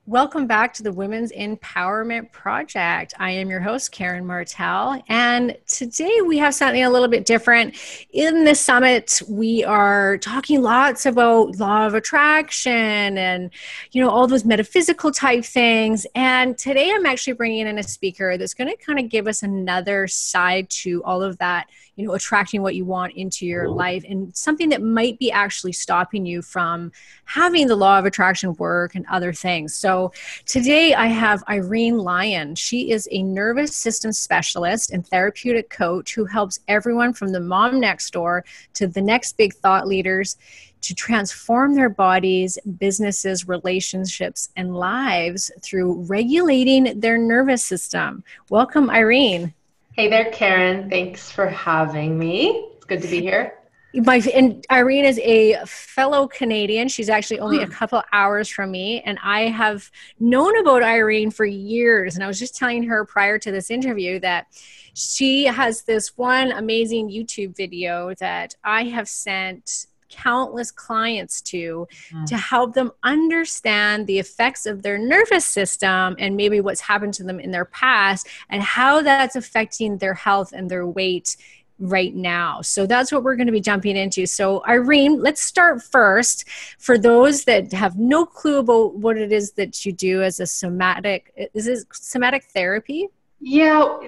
Welcome back to the Women's Empowerment Project. I am your host, Karen Martel, and today we have something a little bit different. In this summit, we are talking lots about law of attraction and, all those metaphysical type things. And today I'm actually bringing in a speaker that's going to kind of give us another side to all of that, attracting what you want into your life and something that might be actually stopping you from having the law of attraction work and other things. So today I have Irene Lyon. She is a nervous system specialist and therapeutic coach who helps everyone from the mom next door to the next big thought leaders to transform their bodies, businesses, relationships, and lives through regulating their nervous system. Welcome, Irene. Hey there, Karen. Thanks for having me. It's good to be here. And Irene is a fellow Canadian. She's actually only a couple hours from me. And I have known about Irene for years. And I was just telling her prior to this interview that she has this one amazing YouTube video that I have sent countless clients to help them understand the effects of their nervous system and maybe what's happened to them in their past and how that's affecting their health and their weight right now. So that's what we're going to be jumping into. So Irene, let's start first. For those that have no clue about what it is that you do as a is it somatic therapy? Yeah,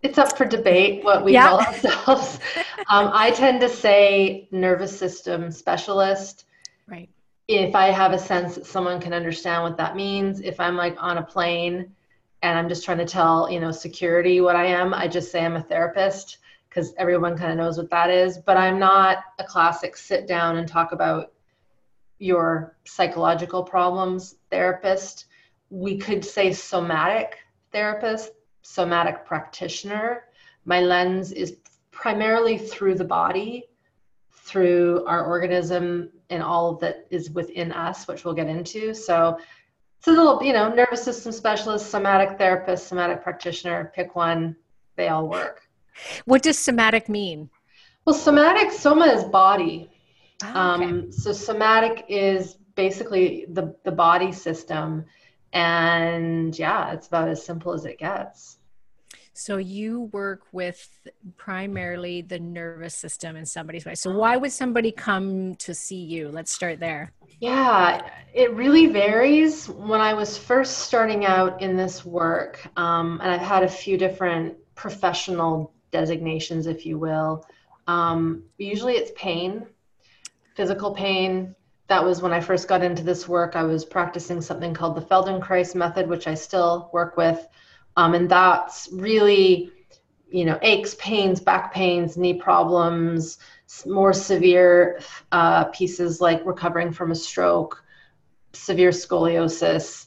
it's up for debate what we call ourselves. I tend to say nervous system specialist. Right. If I have a sense that someone can understand what that means, if I'm like on a plane and I'm just trying to tell, security what I am, I just say I'm a therapist because everyone kind of knows what that is. But I'm not a classic sit down and talk about your psychological problems therapist. We could say somatic therapist, somatic practitioner. My lens is primarily through the body, through our organism and all that is within us, which we'll get into. So it's a little, nervous system specialist, somatic therapist, somatic practitioner, pick one, they all work. What does somatic mean? Well, soma is body. Okay. So somatic is basically the body system. And yeah, it's about as simple as it gets. So you work with primarily the nervous system in somebody's body. So why would somebody come to see you? Let's start there. Yeah, it really varies. When I was first starting out in this work, and I've had a few different professional designations, if you will, usually it's pain, physical pain. That was when I first got into this work. I was practicing something called the Feldenkrais method, which I still work with. And that's really, aches, pains, back pains, knee problems, more severe pieces like recovering from a stroke, severe scoliosis,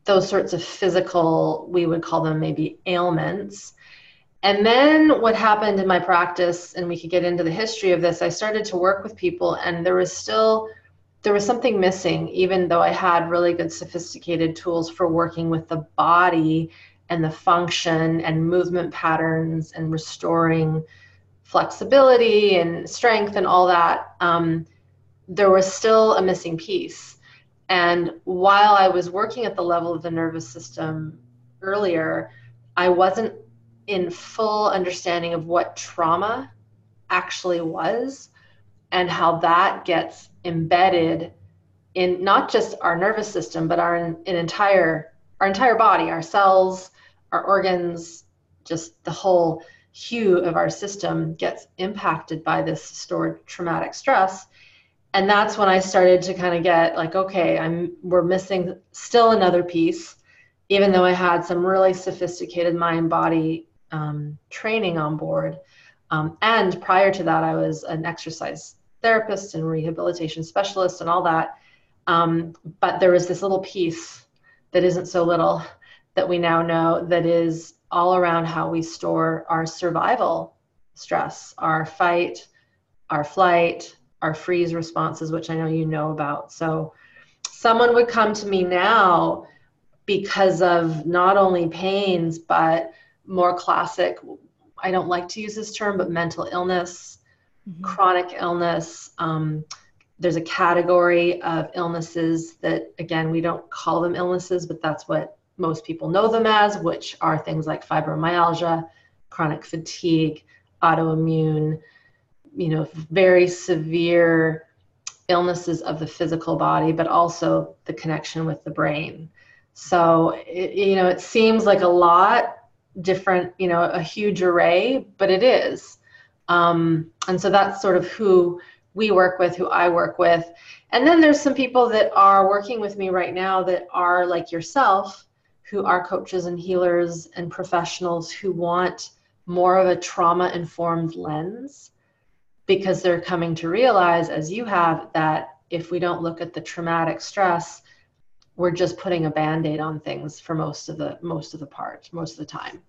those sorts of physical, we would call them maybe ailments. And then what happened in my practice, and we could get into the history of this, I started to work with people and there was something missing, even though I had really good sophisticated tools for working with the body and the function and movement patterns and restoring flexibility and strength and all that. There was still a missing piece. And while I was working at the level of the nervous system earlier, I wasn't in full understanding of what trauma actually was and how that gets embedded in not just our nervous system, but our entire body, our cells, our organs, just the whole hue of our system gets impacted by this stored traumatic stress. And that's when I started to kind of get like, okay, we're missing still another piece, even though I had some really sophisticated mind-body training on board. And prior to that, I was an exercise therapist and rehabilitation specialist and all that. But there was this little piece that isn't so little that we now know that is all around how we store our survival stress, our fight, our flight, our freeze responses, which I know you know about. So someone would come to me now because of not only pains, but more classic, I don't like to use this term, but mental illness, chronic illness, There's a category of illnesses that, again, we don't call them illnesses, but that's what most people know them as, which are things like fibromyalgia, chronic fatigue, autoimmune, very severe illnesses of the physical body, but also the connection with the brain. So, it seems like a lot different, a huge array, but it is. And so that's sort of who we work with, who I work with. And then there's some people that are working with me right now that are like yourself, who are coaches and healers and professionals who want more of a trauma-informed lens, because they're coming to realize, as you have, that if we don't look at the traumatic stress, we're just putting a Band-Aid on things for most of the time.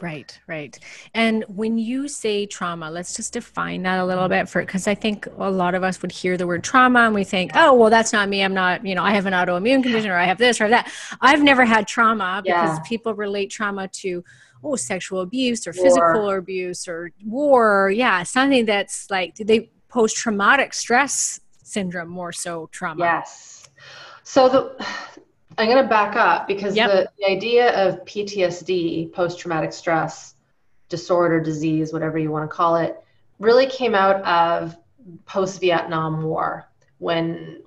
Right, right. And when you say trauma, let's just define that a little bit because I think a lot of us would hear the word trauma and we think, oh, well, that's not me. I'm not, I have an autoimmune condition or I have this or that. I've never had trauma because people relate trauma to, sexual abuse or physical abuse or war. Yeah, something that's like they post-traumatic stress syndrome, more so trauma. Yes. So I'm going to back up because the idea of PTSD, post-traumatic stress disorder, disease, whatever you want to call it, really came out of post-Vietnam War when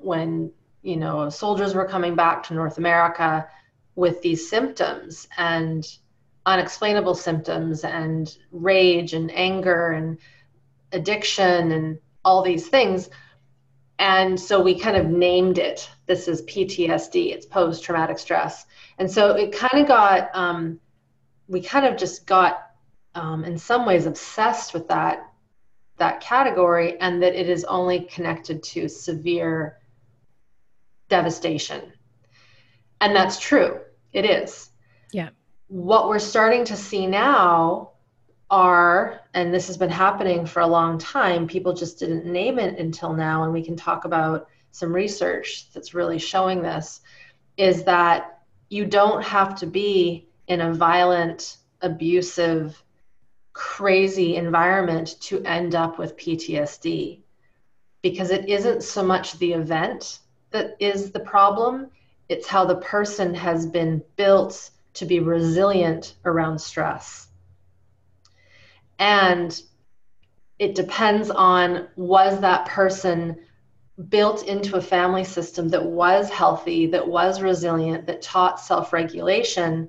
soldiers were coming back to North America with these symptoms and unexplainable symptoms and rage and anger and addiction and all these things. And so we kind of named it. This is PTSD. It's post-traumatic stress. And so it kind of got, we kind of just got, in some ways, obsessed with that category, and that it is only connected to severe devastation. And that's true. It is. Yeah. What we're starting to see now are, and this has been happening for a long time, people just didn't name it until now, and we can talk about some research that's really showing this, is that you don't have to be in a violent, abusive, crazy environment to end up with PTSD, because it isn't so much the event that is the problem, it's how the person has been built to be resilient around stress. And it depends on, was that person built into a family system that was healthy, that was resilient, that taught self-regulation,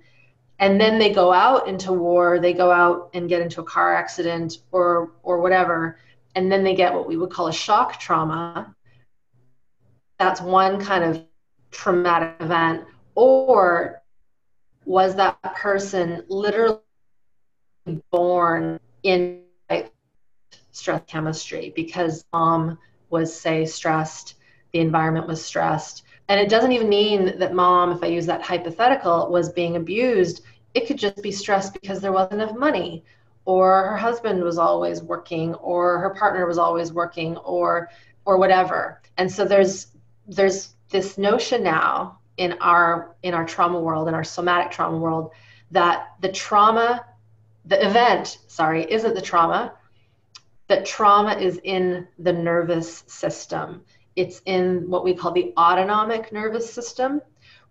and then they go out into war, they go out and get into a car accident or whatever, and then they get what we would call a shock trauma. That's one kind of traumatic event. Or was that person literally born in stress chemistry because mom was, say, stressed, the environment was stressed. And it doesn't even mean that mom, if I use that hypothetical, was being abused. It could just be stressed because there wasn't enough money, or her husband was always working, or her partner was always working, or whatever. And so there's this notion now in our trauma world, in our somatic trauma world, that the event isn't the trauma, that trauma is in the nervous system. It's in what we call the autonomic nervous system,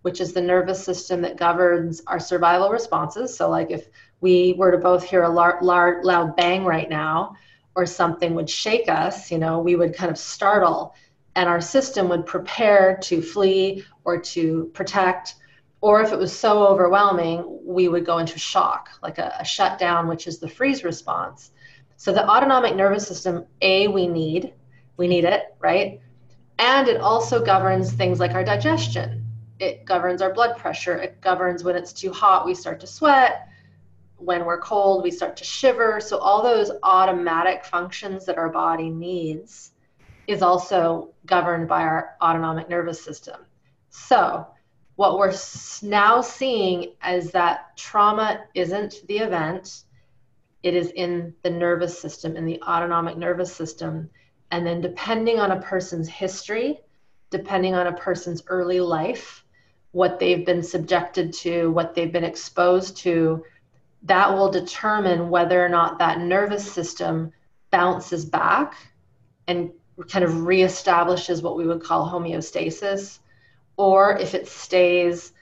which is the nervous system that governs our survival responses. So like if we were to both hear a loud bang right now, or something would shake us, we would kind of startle, and our system would prepare to flee or to protect. Or if it was so overwhelming, we would go into shock, like a shutdown, which is the freeze response. So the autonomic nervous system, we need it, right? And it also governs things like our digestion. It governs our blood pressure. It governs when it's too hot, we start to sweat. When we're cold, we start to shiver. So all those automatic functions that our body needs is also governed by our autonomic nervous system. So what we're now seeing is that trauma isn't the event. It is in the nervous system, in the autonomic nervous system. And then depending on a person's history, depending on a person's early life, what they've been subjected to, what they've been exposed to, that will determine whether or not that nervous system bounces back and kind of reestablishes what we would call homeostasis, or if it stays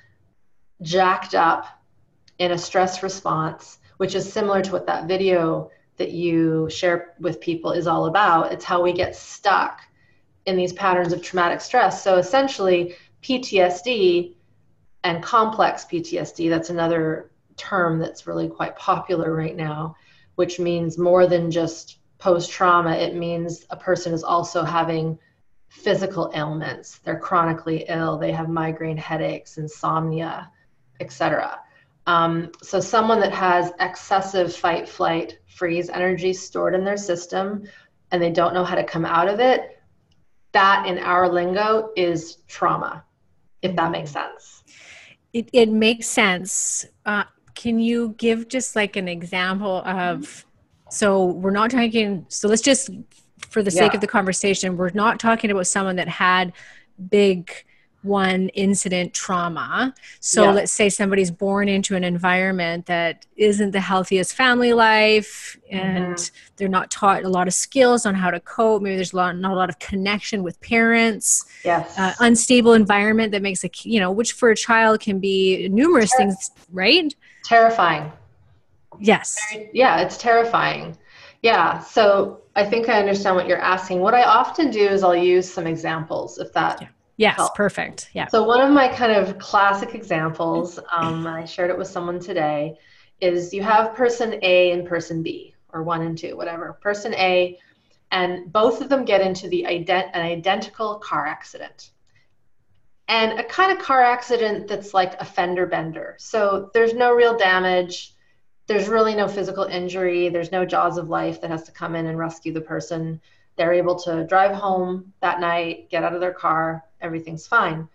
jacked up in a stress response, which is similar to what that video that you share with people is all about. It's how we get stuck in these patterns of traumatic stress. So essentially, PTSD and complex PTSD, that's another term that's really quite popular right now, which means more than just post-trauma. It means a person is also having physical ailments. They're chronically ill. They have migraine headaches, insomnia, etc. So someone that has excessive fight, flight, freeze energy stored in their system and they don't know how to come out of it, that in our lingo is trauma, if that makes sense. It makes sense. Can you give just like an example of, so we're not talking, so let's just, for the sake of the conversation, we're not talking about someone that had big one incident trauma. So let's say somebody's born into an environment that isn't the healthiest family life, and they're not taught a lot of skills on how to cope. Maybe there's not a lot of connection with parents. Unstable environment that makes which for a child can be numerous things, right? Terrifying. Yes. Yeah, it's terrifying. Yeah. So I think I understand what you're asking. What I often do is I'll use some examples, if that helps. Perfect. Yeah. So one of my kind of classic examples, I shared it with someone today, is you have person A and person B, or 1 and 2, whatever. Person A, and both of them get into an identical car accident. And a kind of car accident that's like a fender bender. So there's no real damage. There's really no physical injury. There's no jaws of life that has to come in and rescue the person. They're able to drive home that night, get out of their car, everything's fine.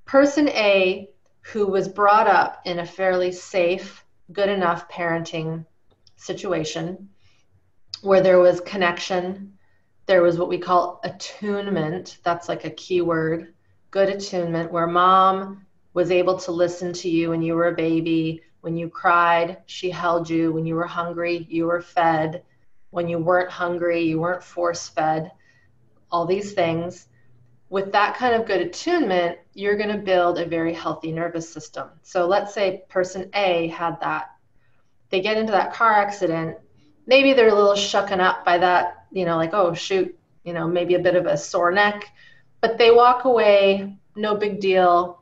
Person A, who was brought up in a fairly safe, good enough parenting situation where there was connection, there was what we call attunement, that's like a key word, good attunement, where mom was able to listen to you when you were a baby. When you cried, she held you. When you were hungry, you were fed. When you weren't hungry, you weren't force-fed. All these things. With that kind of good attunement, you're going to build a very healthy nervous system. So let's say person A had that. They get into that car accident. Maybe they're a little shooken up by that, like, oh, shoot, maybe a bit of a sore neck. But they walk away, no big deal.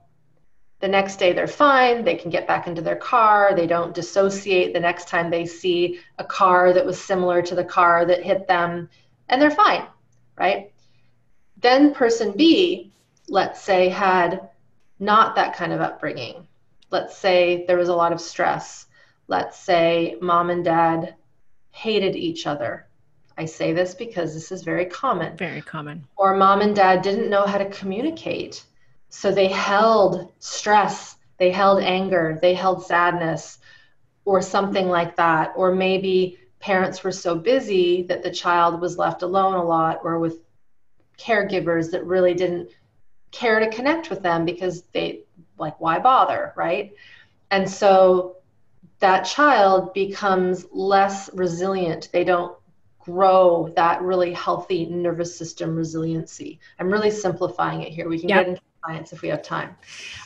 The next day they're fine. They can get back into their car. They don't dissociate the next time they see a car that was similar to the car that hit them, and they're fine, right? Then person B, let's say, had not that kind of upbringing. Let's say there was a lot of stress. Let's say mom and dad hated each other. I say this because this is very common. Very common. Or mom and dad didn't know how to communicate. So they held stress, they held anger, they held sadness, or something like that. Or maybe parents were so busy that the child was left alone a lot, or with caregivers that really didn't care to connect with them because why bother, right? And so that child becomes less resilient. They don't grow that really healthy nervous system resiliency. I'm really simplifying it here. We can get into science if we have time.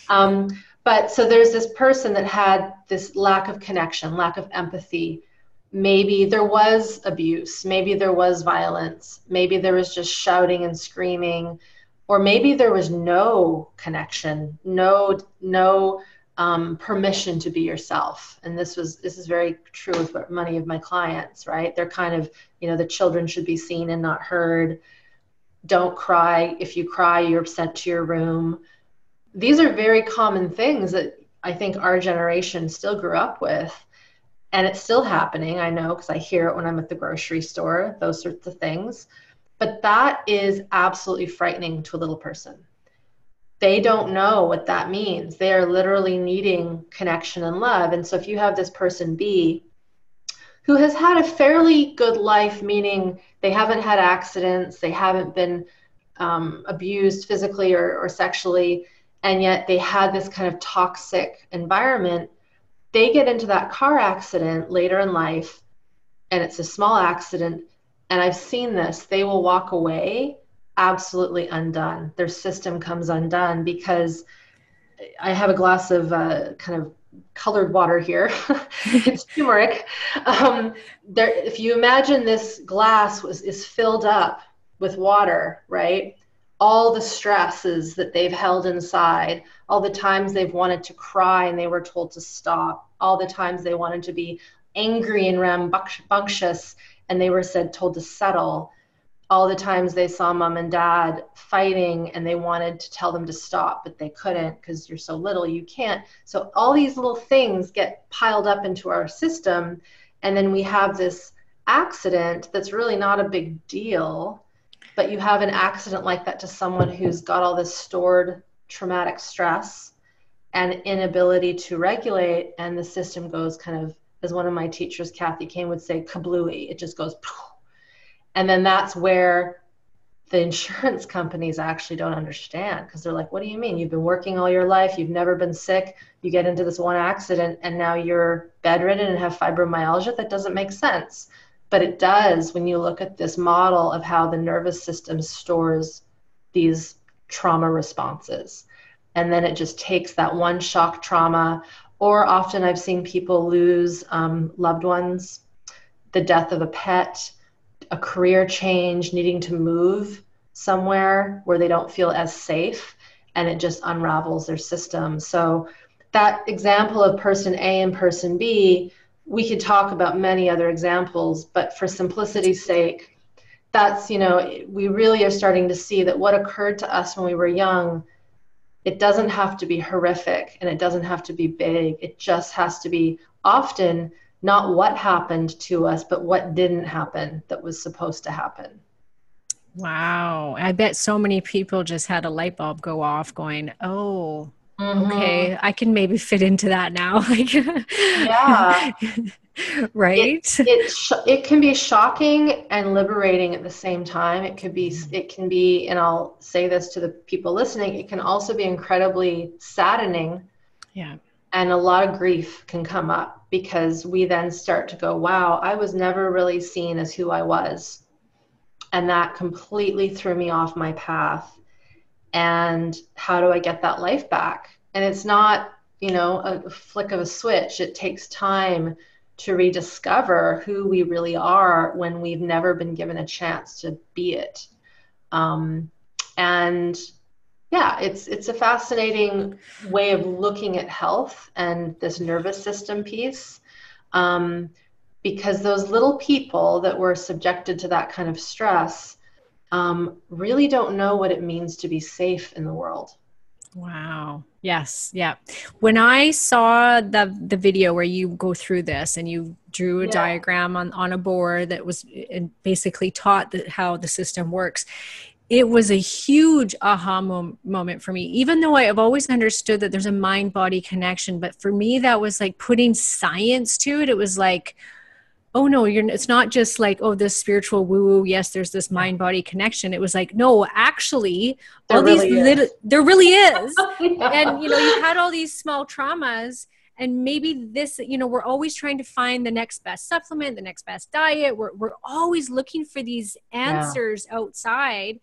But so there's this person that had this lack of connection, lack of empathy. Maybe there was abuse. Maybe there was violence. Maybe there was just shouting and screaming, or maybe there was no connection, no permission to be yourself. And this is very true with many of my clients, right? They're kind of, the children should be seen and not heard. Don't cry. If you cry, you're sent to your room. These are very common things that I think our generation still grew up with. And it's still happening, I know, because I hear it when I'm at the grocery store, those sorts of things. But that is absolutely frightening to a little person. They don't know what that means. They are literally needing connection and love. And so if you have this person B, who has had a fairly good life, meaning they haven't had accidents, they haven't been abused physically or sexually, and yet they had this kind of toxic environment, they get into that car accident later in life, and it's a small accident, And I've seen this, they will walk away absolutely undone. Their system comes undone because I have a glass of kind of colored water here. It's turmeric. If you imagine this glass is filled up with water, right? All the stresses that they've held inside, all the times they've wanted to cry and they were told to stop, all the times they wanted to be angry and rambunctious and they were told to settle, all the times they saw mom and dad fighting and they wanted to tell them to stop, but they couldn't because you're so little, you can't. So all these little things get piled up into our system. And then we have this accident that's really not a big deal, but you have an accident like that to someone who's got all this stored traumatic stress and inability to regulate. And the system goes kind of, as one of my teachers, Kathy Kane, would say, kablooey. It just goes, and then that's where the insurance companies actually don't understand, because they're like, what do you mean? You've been working all your life. You've never been sick. You get into this one accident and now you're bedridden and have fibromyalgia. That doesn't make sense. But it does when you look at this model of how the nervous system stores these trauma responses. And then it just takes that one shock trauma, or often I've seen people lose loved ones, the death of a pet, a career change, needing to move somewhere where they don't feel as safe, and it just unravels their system. So that example of person A and person B, we could talk about many other examples, but for simplicity's sake, that's, we really are starting to see that what occurred to us when we were young, it doesn't have to be horrific and it doesn't have to be big. It just has to be often not what happened to us, but what didn't happen that was supposed to happen. Wow. I bet so many people just had a light bulb go off going, oh, okay, I can maybe fit into that now. Yeah. Right. It can be shocking and liberating at the same time. It can be, and I'll say this to the people listening, it can also be incredibly saddening. Yeah. And a lot of grief can come up because we then start to go, wow, I was never really seen as who I was. And that completely threw me off my path. And how do I get that life back? And it's not, a flick of a switch. It takes time to rediscover who we really are when we've never been given a chance to be it. And yeah, it's a fascinating way of looking at health and this nervous system piece, because those little people that were subjected to that kind of stress really don't know what it means to be safe in the world. Wow. Yes. Yeah. When I saw the video where you go through this and you drew a diagram on a board that was basically taught how the system works, it was a huge aha moment for me, even though I've always understood that there's a mind-body connection. But for me, that was like putting science to it. It was like, oh no, it's not just like, oh, this spiritual woo-woo. Yes, there's this mind-body connection. It was like, no, actually, there really is. Yeah. And, you've had all these small traumas, and maybe this, we're always trying to find the next best supplement, the next best diet. We're always looking for these answers outside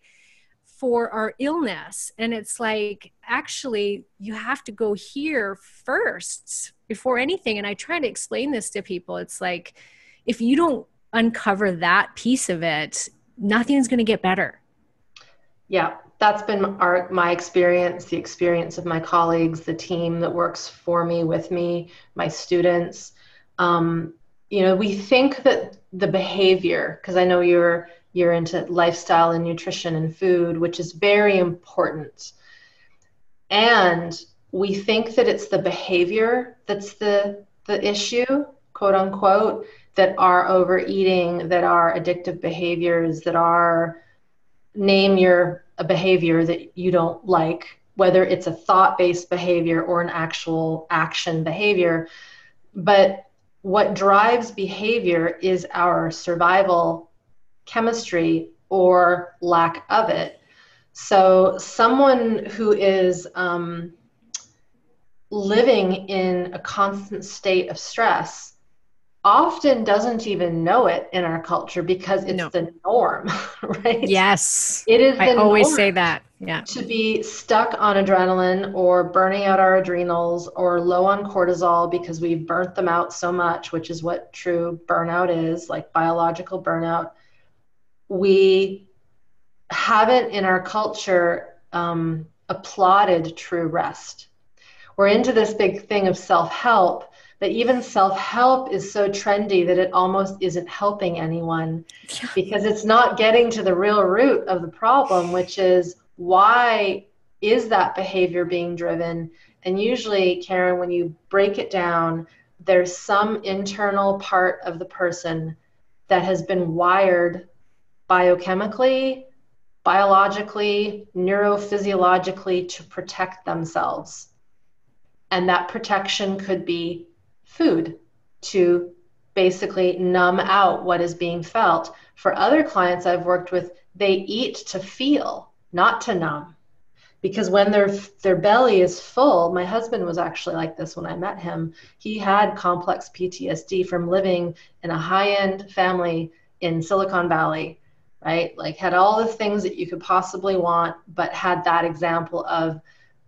for our illness. And it's like, actually, you have to go here first before anything. And I try to explain this to people. It's like, if you don't uncover that piece of it, nothing's going to get better. Yeah, that's been my experience, the experience of my colleagues, the team that works for me, with me, my students. We think that the behavior, because I know you're into lifestyle and nutrition and food, which is very important. And we think that it's the behavior that's the issue, quote unquote, that are overeating, that are addictive behaviors, that are a behavior that you don't like, whether it's a thought-based behavior or an actual action behavior. But what drives behavior is our survival chemistry or lack of it. So someone who is living in a constant state of stress often doesn't even know it in our culture because it's No. the norm, right? Yes. It is I the always norm say that. Yeah. to be stuck on adrenaline or burning out our adrenals or low on cortisol because we've burnt them out so much, which is what true burnout is, like biological burnout. We haven't in our culture applauded true rest. We're into this big thing of self-help, that even self-help is so trendy that it almost isn't helping anyone Yeah. because it's not getting to the real root of the problem, which is why is that behavior being driven? And usually, Karen, when you break it down, there's some internal part of the person that has been wired biochemically, biologically, neurophysiologically to protect themselves. And that protection could be food to basically numb out what is being felt. For other clients I've worked with, they eat to feel, not to numb. Because when their belly is full, my husband was actually like this when I met him. He had complex PTSD from living in a high-end family in Silicon Valley, right? Like had all the things that you could possibly want, but had that example of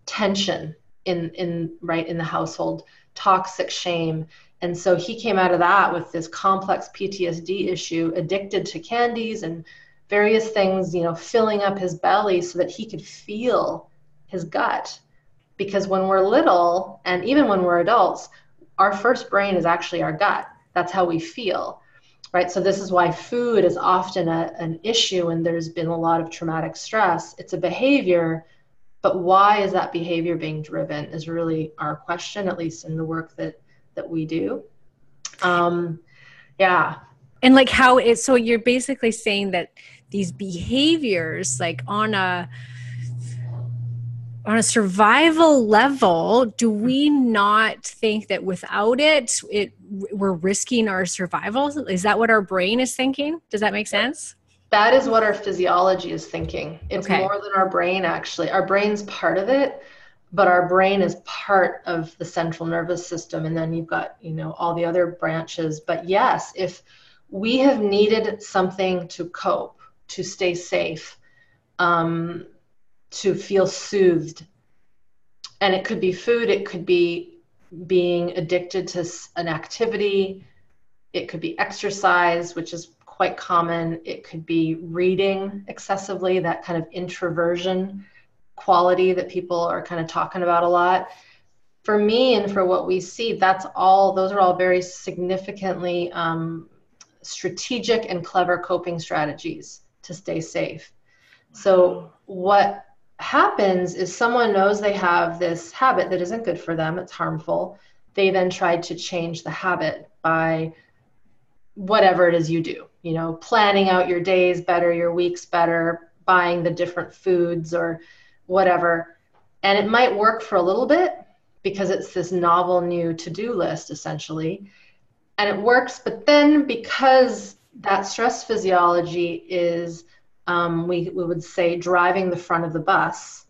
tension in the household, toxic shame. And so he came out of that with this complex PTSD issue, addicted to candies and various things, filling up his belly so that he could feel his gut. Because when we're little, and even when we're adults, our first brain is actually our gut. That's how we feel, right? So this is why food is often an issue when there's been a lot of traumatic stress. It's a behavior, but why is that behavior being driven is really our question, at least in the work that we do. Yeah. And like how it's, so you're basically saying that these behaviors, like on a survival level, do we not think that without it, we're risking our survival? Is that what our brain is thinking? Does that make sense? That is what our physiology is thinking. It's Okay. more than our brain, actually. Our brain's part of it, but our brain is part of the central nervous system. And then you've got, all the other branches. But yes, if we have needed something to cope, to stay safe, to feel soothed, and it could be food, it could be being addicted to an activity, it could be exercise, which is quite common. It could be reading excessively, that kind of introversion quality that people are kind of talking about a lot. For me and for what we see, those are all very significantly strategic and clever coping strategies to stay safe. So what happens is someone knows they have this habit that isn't good for them, it's harmful. They then tried to change the habit by whatever it is you do, planning out your days better, your weeks better, buying the different foods or whatever. And it might work for a little bit because it's this novel new to-do list essentially. And it works, but then because that stress physiology is, we would say, driving the front of the bus,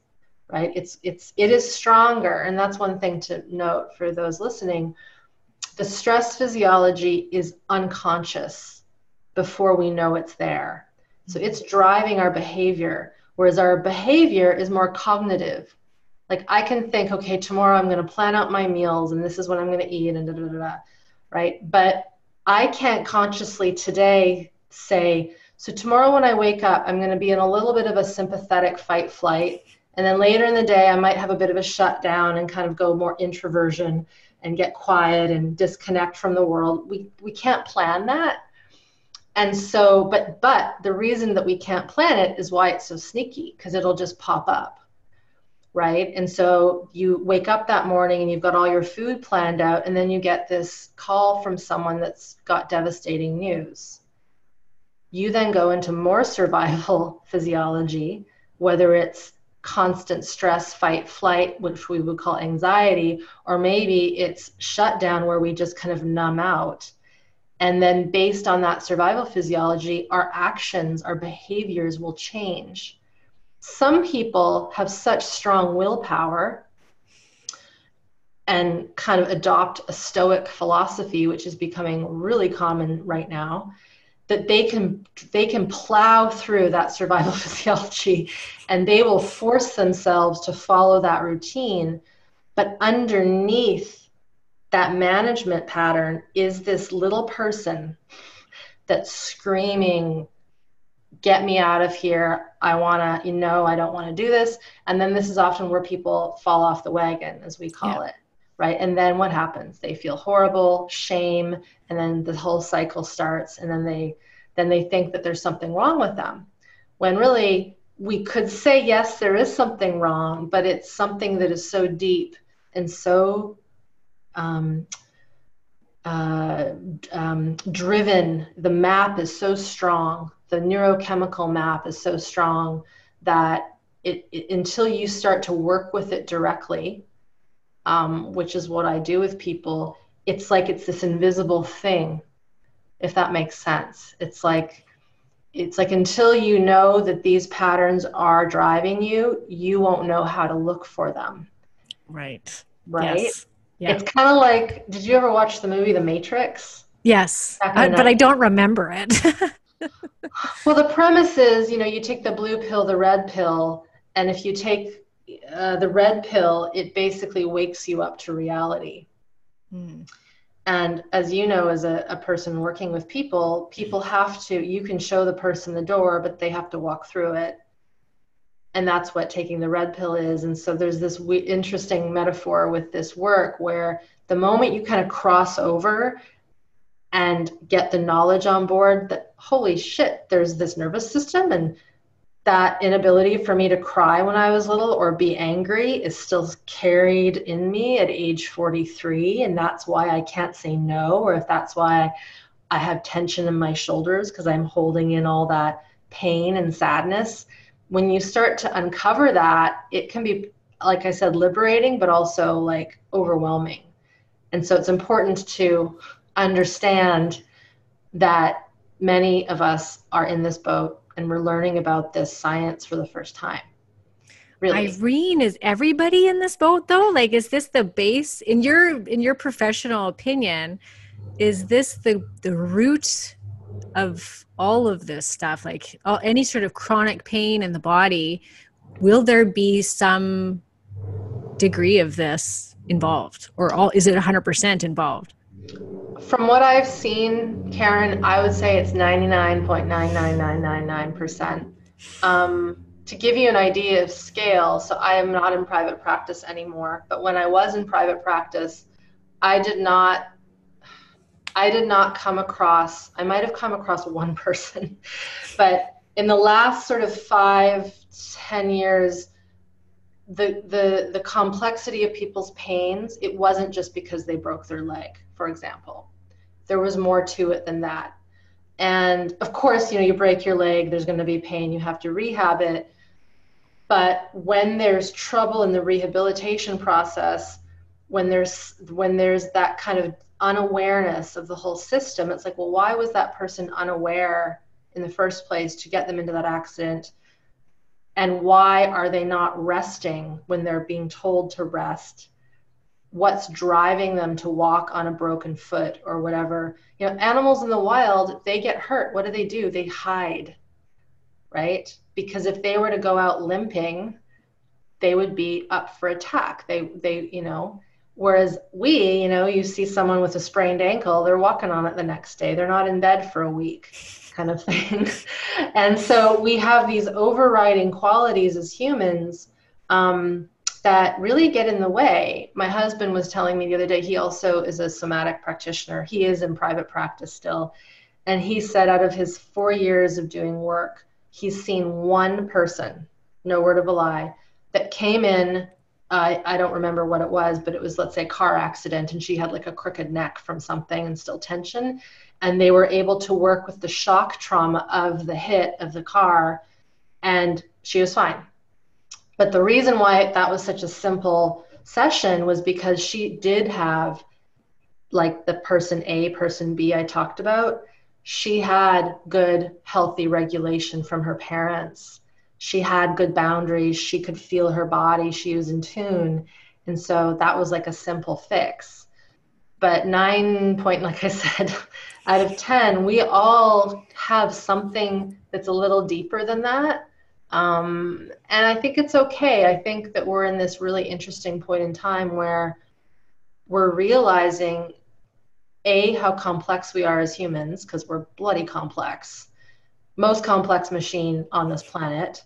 right? It is stronger. And that's one thing to note for those listening. The stress physiology is unconscious before we know it's there. So it's driving our behavior, whereas our behavior is more cognitive. Like I can think, okay, tomorrow I'm going to plan out my meals and this is what I'm going to eat and da, da, da, da, right? But I can't consciously today say, so tomorrow when I wake up, I'm going to be in a little bit of a sympathetic fight flight. And then later in the day, I might have a bit of a shutdown and kind of go more introversion and get quiet and disconnect from the world. We can't plan that. And so, but the reason that we can't plan it is why it's so sneaky, because it'll just pop up, right? And so you wake up that morning and you've got all your food planned out, and then you get this call from someone that's got devastating news. You then go into more survival physiology, whether it's constant stress, fight, flight, which we would call anxiety, or maybe it's shutdown where we just kind of numb out. And then based on that survival physiology, our actions, our behaviors will change. Some people have such strong willpower and kind of adopt a Stoic philosophy, which is becoming really common right now, that they can plow through that survival physiology, and they will force themselves to follow that routine. But underneath that management pattern is this little person that's screaming, get me out of here. I want to, I don't want to do this. And then this is often where people fall off the wagon, as we call it, right? And then what happens? They feel horrible, shame, and then the whole cycle starts. And then they think that there's something wrong with them, when really we could say, yes, there is something wrong, but it's something that is so deep and so driven. The map is so strong. The neurochemical map is so strong that until you start to work with it directly, which is what I do with people, it's like it's this invisible thing, if that makes sense. It's like until you know that these patterns are driving you, you won't know how to look for them. Right. Right? Yes. Yeah. It's kind of like, did you ever watch the movie The Matrix? Yes, but I don't remember it. Well, the premise is, you take the blue pill, the red pill, and if you take the red pill, it basically wakes you up to reality. And as you know, as a person working with people have to, you can show the person the door, but they have to walk through it. And that's what taking the red pill is. And so there's this interesting metaphor with this work where the moment you kind of cross over and get the knowledge on board that, holy shit, there's this nervous system, and that inability for me to cry when I was little or be angry is still carried in me at age 43. And that's why I can't say no, or if that's why I have tension in my shoulders, because I'm holding in all that pain and sadness. When you start to uncover that, it can be, like I said, liberating, but also like overwhelming. And so it's important to understand that many of us are in this boat, and we're learning about this science for the first time. Really. Irene, is everybody in this boat though? Like, is this the base in your professional opinion? Is this the root of all of this stuff? Like any sort of chronic pain in the body, will there be some degree of this involved, or is it 100% involved? From what I've seen, Karen, I would say it's 99.99999%. To give you an idea of scale, so I am not in private practice anymore, but when I was in private practice, I did not come across, I might have come across one person, but in the last sort of 5-10 years, the complexity of people's pains, it wasn't just because they broke their leg, for example. There was more to it than that. And of course, you break your leg, there's going to be pain, you have to rehab it. But when there's trouble in the rehabilitation process, when there's that kind of unawareness of the whole system, it's like, well, why was that person unaware in the first place to get them into that accident? And why are they not resting when they're being told to rest? What's driving them to walk on a broken foot or whatever? Animals in the wild, they get hurt. What do? They hide, right? Because if they were to go out limping, they would be up for attack. Whereas we, you see someone with a sprained ankle, they're walking on it the next day. They're not in bed for a week, kind of thing. And so we have these overriding qualities as humans that really get in the way. My husband was telling me the other day, he also is a somatic practitioner. He is in private practice still. And he said out of his 4 years of doing work, he's seen one person, no word of a lie, that came in, I don't remember what it was, but it was, let's say, a car accident, and she had like a crooked neck from something and still tension. And they were able to work with the shock trauma of the hit of the car, and she was fine. But the reason why that was such a simple session was because she did have, like the person A, person B I talked about, she had good, healthy regulation from her parents. She had good boundaries. She could feel her body. She was in tune. And so that was like a simple fix. But like I said, out of 10, we all have something that's a little deeper than that. And I think it's okay. I think that we're in this really interesting point in time where we're realizing, A, how complex we are as humans, because we're bloody complex, most complex machine on this planet.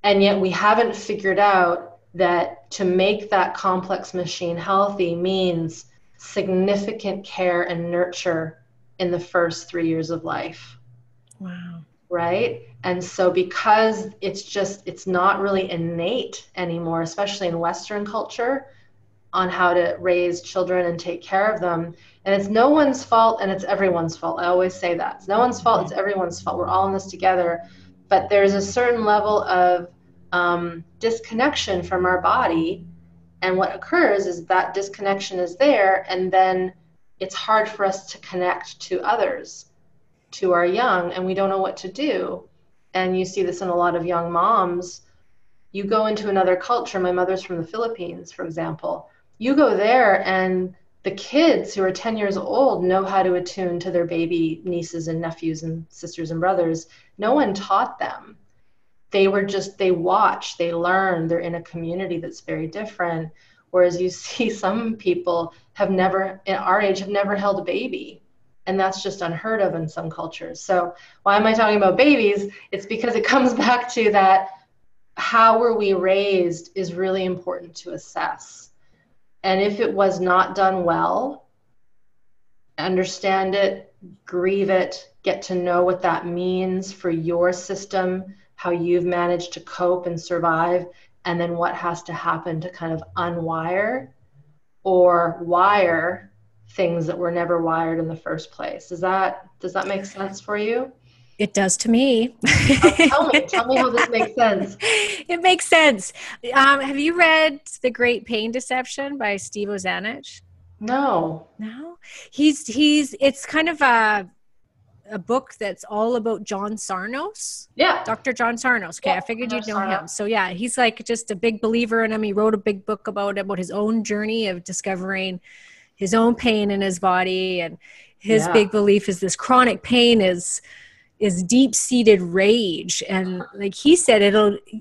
And yet we haven't figured out that to make that complex machine healthy means significant care and nurture in the first 3 years of life. Wow. Right? And so because it's not really innate anymore, especially in Western culture, on how to raise children and take care of them. And it's no one's fault and it's everyone's fault. I always say that. It's no one's fault, it's everyone's fault. We're all in this together. But there's a certain level of disconnection from our body. And what occurs is that disconnection is there, and then it's hard for us to connect to others, to our young, and we don't know what to do. And you see this in a lot of young moms. You go into another culture. My mother's from the Philippines, for example. You go there and the kids who are 10 years old know how to attune to their baby nieces and nephews and sisters and brothers. No one taught them. They watch, they learn, they're in a community that's very different. Whereas you see some people in our age, have never held a baby. And that's just unheard of in some cultures. So why am I talking about babies? It's because it comes back to that how were we raised is really important to assess. And if it was not done well, understand it, grieve it, get to know what that means for your system, how you've managed to cope and survive, and then what has to happen to kind of unwire or wire things that were never wired in the first place. Does that make sense for you? It does to me. Tell me how this makes sense. It makes sense. Have you read The Great Pain Deception by Steve Ozanich? No. It's kind of a book that's all about John Sarnos. Yeah. Dr. John Sarnos. Okay. Yeah, I figured you'd know him. So yeah, he's like just a big believer in him. He wrote a big book about his own journey of discovering his own pain in his body. And his big belief is this chronic pain is deep-seated rage. And like he said,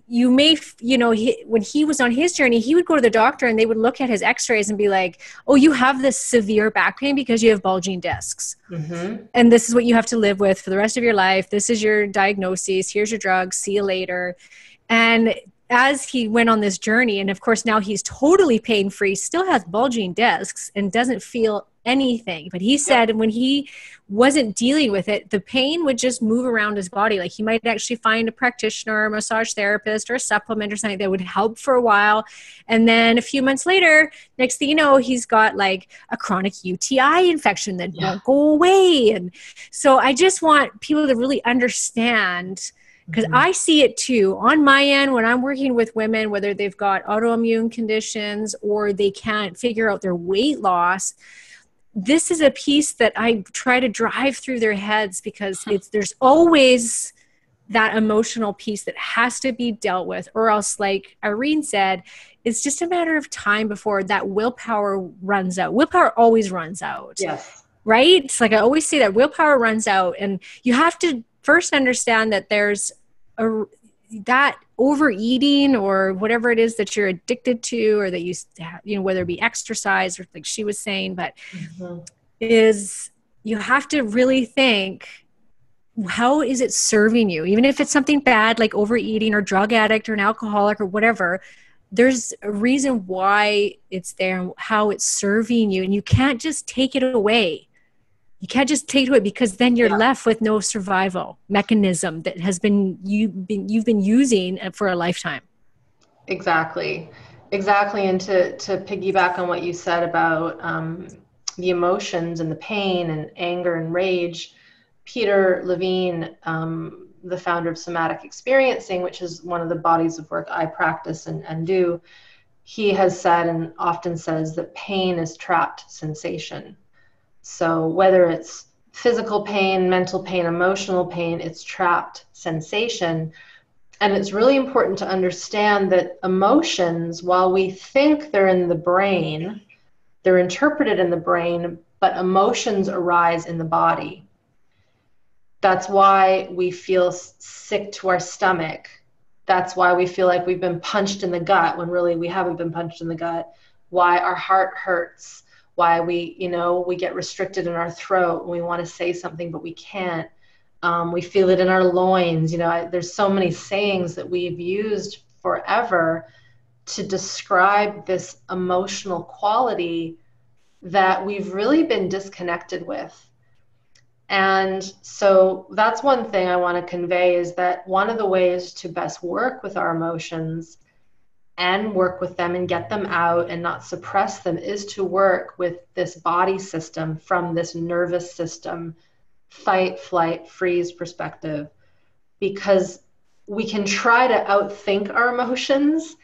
when he was on his journey, he would go to the doctor and they would look at his x-rays and be like, oh, you have this severe back pain because you have bulging discs. Mm-hmm. And this is what you have to live with for the rest of your life. This is your diagnosis. Here's your drugs. See you later. And as he went on this journey, and of course now he's totally pain-free, still has bulging discs and doesn't feel anything. But he said when he wasn't dealing with it, the pain would just move around his body. Like he might actually find a practitioner, a massage therapist, or a supplement or something that would help for a while. And then a few months later, next thing you know, he's got like a chronic UTI infection that won't go away. And so I just want people to really understand, because I see it too on my end when I'm working with women, whether they've got autoimmune conditions or they can't figure out their weight loss. This is a piece that I try to drive through their heads, because there's always that emotional piece that has to be dealt with, or else, like Irene said, it's just a matter of time before that willpower runs out. Willpower always runs out. Yes. Right? It's like I always say that willpower runs out, and you have to first understand that there's that overeating or whatever it is that you're addicted to, or that whether it be exercise or like she was saying, but is you have to really think, how is it serving you? Even if it's something bad like overeating or drug addict or an alcoholic or whatever, there's a reason why it's there and how it's serving you. And you can't just take it away. You can't just take it away, because then you're left with no survival mechanism that you've been using for a lifetime. Exactly. And to piggyback on what you said about the emotions and the pain and anger and rage, Peter Levine, the founder of Somatic Experiencing, which is one of the bodies of work I practice and do, he has said and often says that pain is trapped sensation. So whether it's physical pain, mental pain, emotional pain, it's trapped sensation. And it's really important to understand that emotions, while we think they're in the brain, they're interpreted in the brain, but emotions arise in the body. That's why we feel sick to our stomach. That's why we feel like we've been punched in the gut when really we haven't been punched in the gut. Why our heart hurts. Why we get restricted in our throat when we want to say something, but we can't. We feel it in our loins. There's so many sayings that we've used forever to describe this emotional quality that we've really been disconnected with. And so that's one thing I want to convey, is that one of the ways to best work with our emotions and work with them and get them out and not suppress them is to work with this body system from this nervous system, fight, flight, freeze perspective, because we can try to outthink our emotions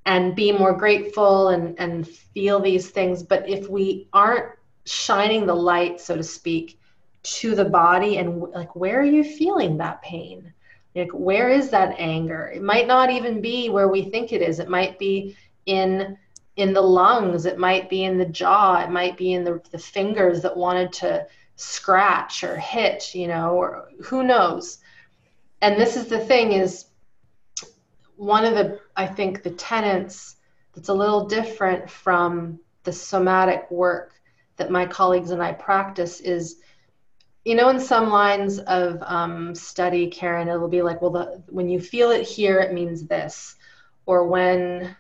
and be more grateful and feel these things. But if we aren't shining the light, so to speak, to the body, and like, where are you feeling that pain? Like, where is that anger? It might not even be where we think it is. It might be in the lungs. It might be in the jaw. It might be in the fingers that wanted to scratch or hit, or who knows. And this is the thing, is one of the, I think, the tenets that's a little different from the somatic work that my colleagues and I practice is, in some lines of study, Karen, it'll be like, well, when you feel it here, it means this. Or when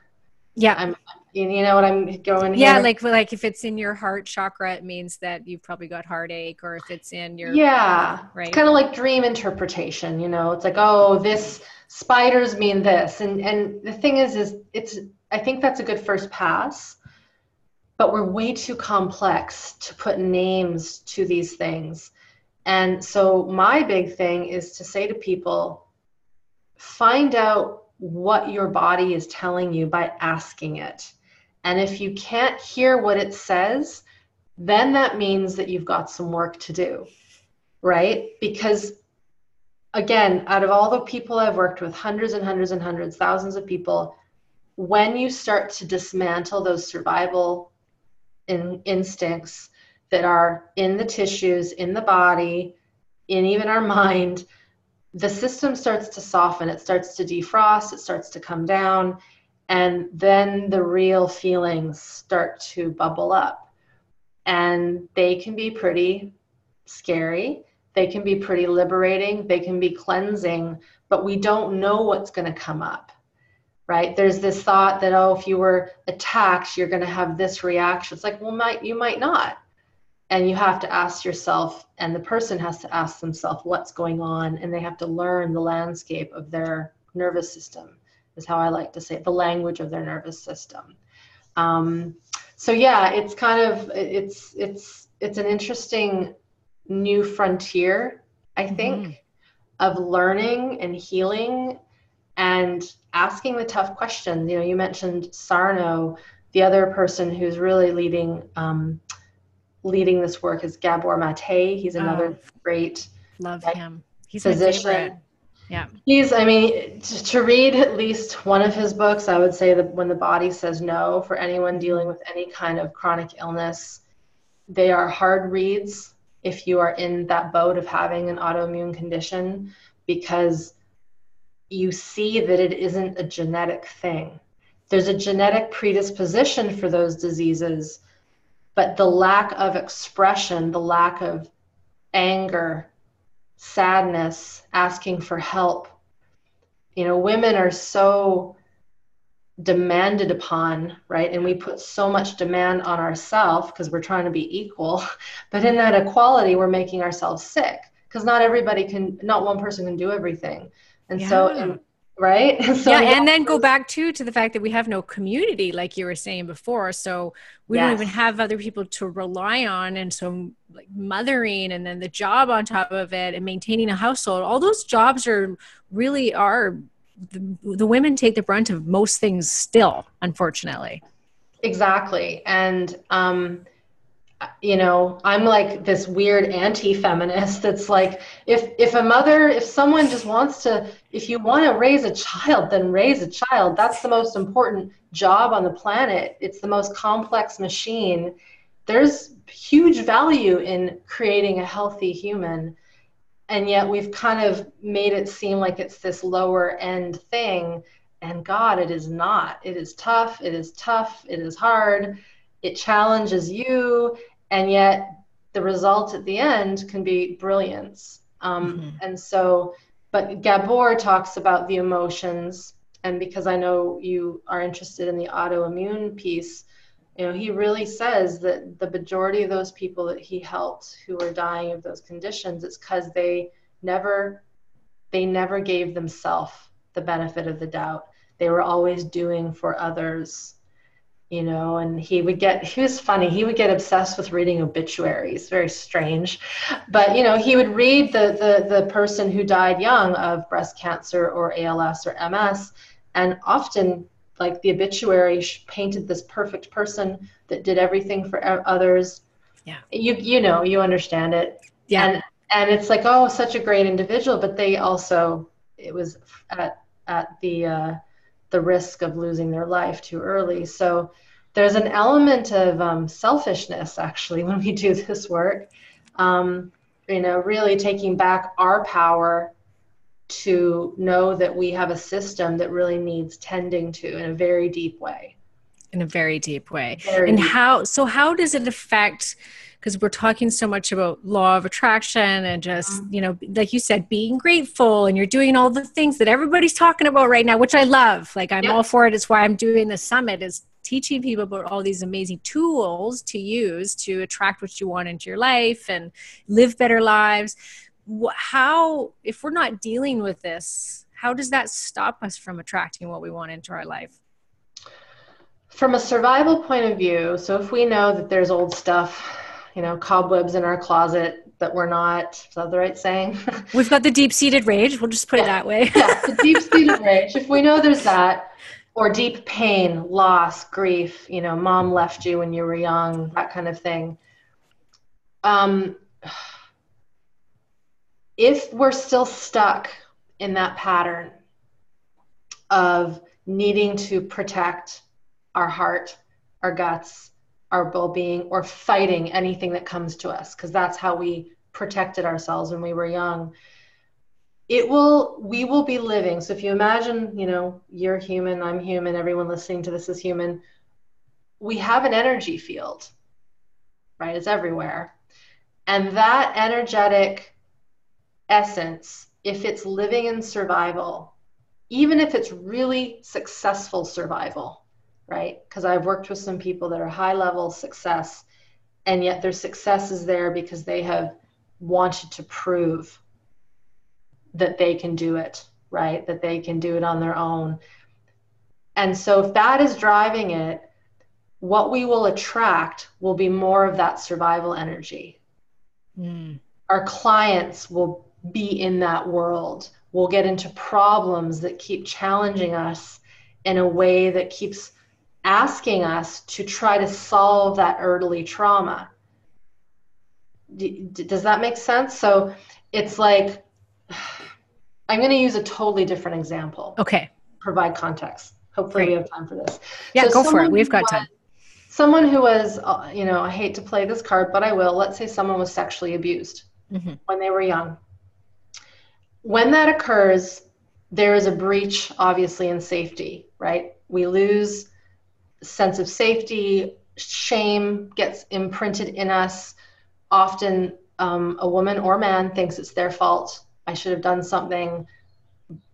you know what I'm going here? Yeah, like if it's in your heart chakra, it means that you've probably got heartache, or if it's in your... Yeah, right. It's kind of like dream interpretation, it's like, oh, this spiders mean this. And the thing is I think that's a good first pass, but we're way too complex to put names to these things. And so my big thing is to say to people, find out what your body is telling you by asking it. And if you can't hear what it says, then that means that you've got some work to do, right? Because again, out of all the people I've worked with, hundreds and hundreds and hundreds, thousands of people, when you start to dismantle those survival instincts that are in the tissues, in the body, in even our mind, the system starts to soften, it starts to defrost, it starts to come down, and then the real feelings start to bubble up. And they can be pretty scary, they can be pretty liberating, they can be cleansing, but we don't know what's going to come up. Right? There's this thought that, oh, if you were attacked, you're going to have this reaction. It's like, well, you might not. And you have to ask yourself, and the person has to ask themselves what's going on, and they have to learn the landscape of their nervous system, is how I like to say it, the language of their nervous system. So yeah, it's kind of, it's an interesting new frontier, I think, of learning and healing and asking the tough questions. You mentioned Sarno. The other person who's really leading this work is Gabor Mate. He's another great, love him. He's physician. My favorite. Yeah. To read at least one of his books, I would say that When the Body Says No, for anyone dealing with any kind of chronic illness, they are hard reads if you are in that boat of having an autoimmune condition, because you see that it isn't a genetic thing. There's a genetic predisposition for those diseases, but the lack of expression, the lack of anger, sadness, asking for help. Women are so demanded upon, right? And we put so much demand on ourselves because we're trying to be equal. But in that equality, we're making ourselves sick, because not one person can do everything. And so, right? So, and then go back to the fact that we have no community, like you were saying before. So we don't even have other people to rely on. And so like mothering, and then the job on top of it, and maintaining a household, all those jobs are the women take the brunt of most things still, unfortunately. Exactly. And I'm like this weird anti-feminist that's like, if someone just wants to, if you want to raise a child, then raise a child. That's the most important job on the planet. It's the most complex machine. There's huge value in creating a healthy human. And yet we've kind of made it seem like it's this lower end thing. And God, it is not. It is tough. It is tough. It is hard. It challenges you. And yet the result at the end can be brilliance. And so, but Gabor talks about the emotions. And because I know you are interested in the autoimmune piece, he really says that the majority of those people that he helped who are dying of those conditions, it's because they never gave themselves the benefit of the doubt. They were always doing for others, and he was funny. He would get obsessed with reading obituaries, very strange. But, he would read the person who died young of breast cancer or ALS or MS, and often like the obituary painted this perfect person that did everything for others. Yeah. You understand it. Yeah. And it's like, oh, such a great individual, but they also, it was at the risk of losing their life too early. So there's an element of selfishness actually when we do this work, really taking back our power to know that we have a system that really needs tending to in a very deep way. In a very deep way. Very deep. How does it affect, because we're talking so much about law of attraction and just, like you said, being grateful, and you're doing all the things that everybody's talking about right now, which I love. Like I'm all for it. It's why I'm doing this summit, is teaching people about all these amazing tools to use to attract what you want into your life and live better lives. How, if we're not dealing with this, how does that stop us from attracting what we want into our life? From a survival point of view, so if we know that there's old stuff, cobwebs in our closet that we're not, is that the right saying? We've got the deep-seated rage. We'll just put it that way. Yeah, the deep-seated rage. If we know there's that, or deep pain, loss, grief, mom left you when you were young, that kind of thing. If we're still stuck in that pattern of needing to protect our heart, our guts, our well-being, or fighting anything that comes to us, because that's how we protected ourselves when we were young, we will be living. So if you imagine, you're human, I'm human, everyone listening to this is human. We have an energy field, right? It's everywhere. And that energetic essence, if it's living in survival, even if it's really successful survival, right? Because I've worked with some people that are high level success, and yet their success is there because they have wanted to prove that they can do it, right? That they can do it on their own. And so if that is driving it, what we will attract will be more of that survival energy. Our clients will be in that world. We'll get into problems that keep challenging us in a way that keeps asking us to try to solve that early trauma. Does that make sense? So it's like, I'm going to use a totally different example. Okay. Provide context. Hopefully we have time for this. Yeah, so go for it. We've got time. Someone who was, I hate to play this card, but I will. Let's say someone was sexually abused when they were young. When that occurs, there is a breach, obviously, in safety, right? We lose sense of safety. Shame gets imprinted in us. Often a woman or man thinks it's their fault. I should have done something.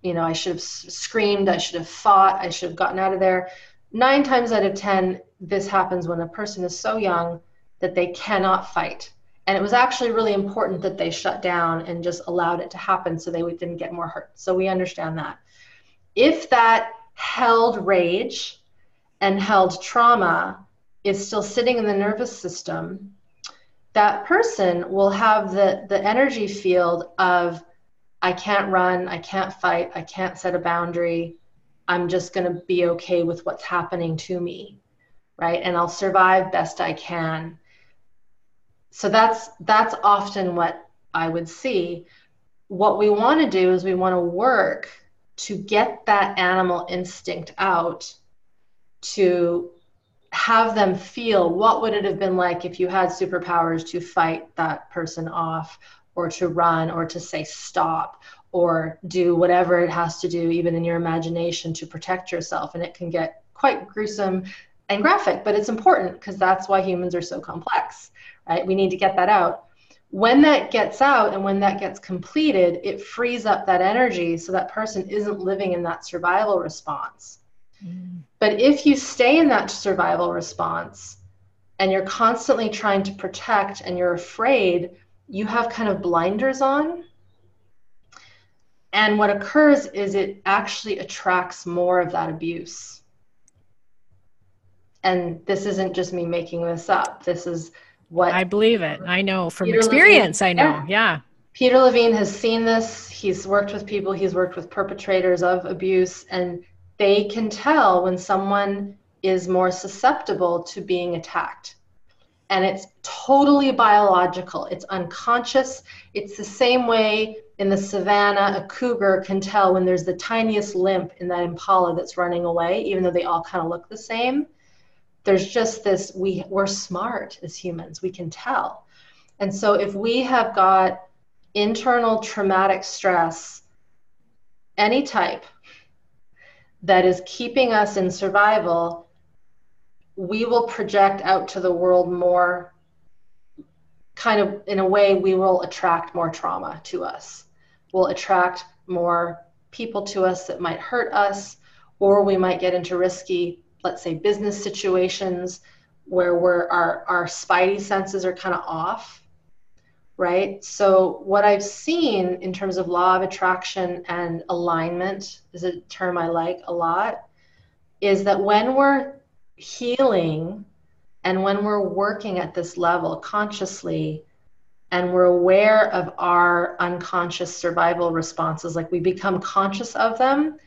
I should have screamed. I should have fought. I should have gotten out of there. 9 times out of 10, this happens when a person is so young that they cannot fight. And it was actually really important that they shut down and just allowed it to happen so they didn't get more hurt. So we understand that. If that held rage and held trauma is still sitting in the nervous system, that person will have the energy field of, I can't run, I can't fight, I can't set a boundary. I'm just going to be okay with what's happening to me, right? And I'll survive best I can. So that's often what I would see. What we want to do is we want to work to get that animal instinct out, to have them feel what would it have been like if you had superpowers to fight that person off, or to run, or to say stop, or do whatever it has to do, even in your imagination, to protect yourself. And it can get quite gruesome and graphic, but it's important because that's why humans are so complex, right? We need to get that out. When that gets out and when that gets completed, it frees up that energy so that person isn't living in that survival response. But if you stay in that survival response and you're constantly trying to protect and you're afraid, you have kind of blinders on. And what occurs is it actually attracts more of that abuse. And this isn't just me making this up. This is what I believe it. I know from experience. I know. Yeah. Peter Levine has seen this. He's worked with people. He's worked with perpetrators of abuse, and they can tell when someone is more susceptible to being attacked. And it's totally biological. It's unconscious. It's the same way in the savannah, a cougar can tell when there's the tiniest limp in that impala that's running away, even though they all kind of look the same. There's just this, we're smart as humans, we can tell. And so if we have got internal traumatic stress, any type, that is keeping us in survival, we will project out to the world more, kind of in a way, we will attract more trauma to us. We'll attract more people to us that might hurt us, or we might get into risky, let's say, business situations where our spidey senses are kind of off, right? So what I've seen in terms of law of attraction and alignment is a term I like a lot, is that when we're healing and when we're working at this level consciously, and we're aware of our unconscious survival responses, like we become conscious of them,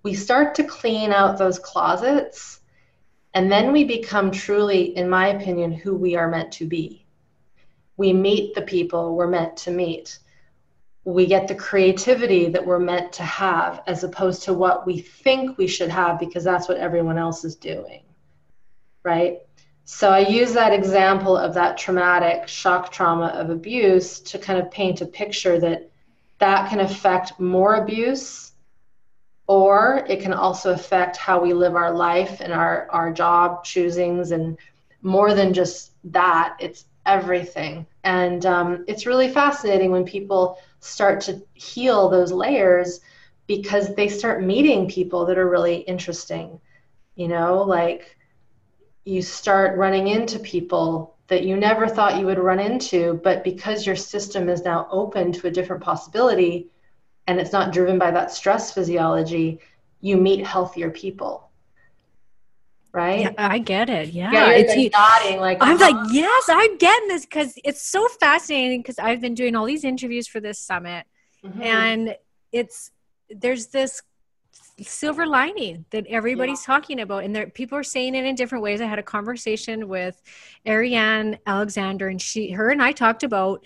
we start to clean out those closets, and then we become truly, in my opinion, who we are meant to be. We meet the people we're meant to meet. We get the creativity that we're meant to have, as opposed to what we think we should have because that's what everyone else is doing, right? So I use that example of that traumatic shock trauma of abuse to kind of paint a picture that that can affect more abuse, or it can also affect how we live our life and our job choosings, and more than just that, it's everything. And it's really fascinating when people start to heal those layers, because they start meeting people that are really interesting, you know, like you start running into people that you never thought you would run into, but because your system is now open to a different possibility and it's not driven by that stress physiology, you meet healthier people. Right? Yeah, I get it. Yeah. Yeah, you're like nodding like, I'm like, yes, I'm getting this, because it's so fascinating, because I've been doing all these interviews for this summit, and there's this silver lining that everybody's talking about, and people are saying it in different ways. I had a conversation with Ariane Alexander, and her and I talked about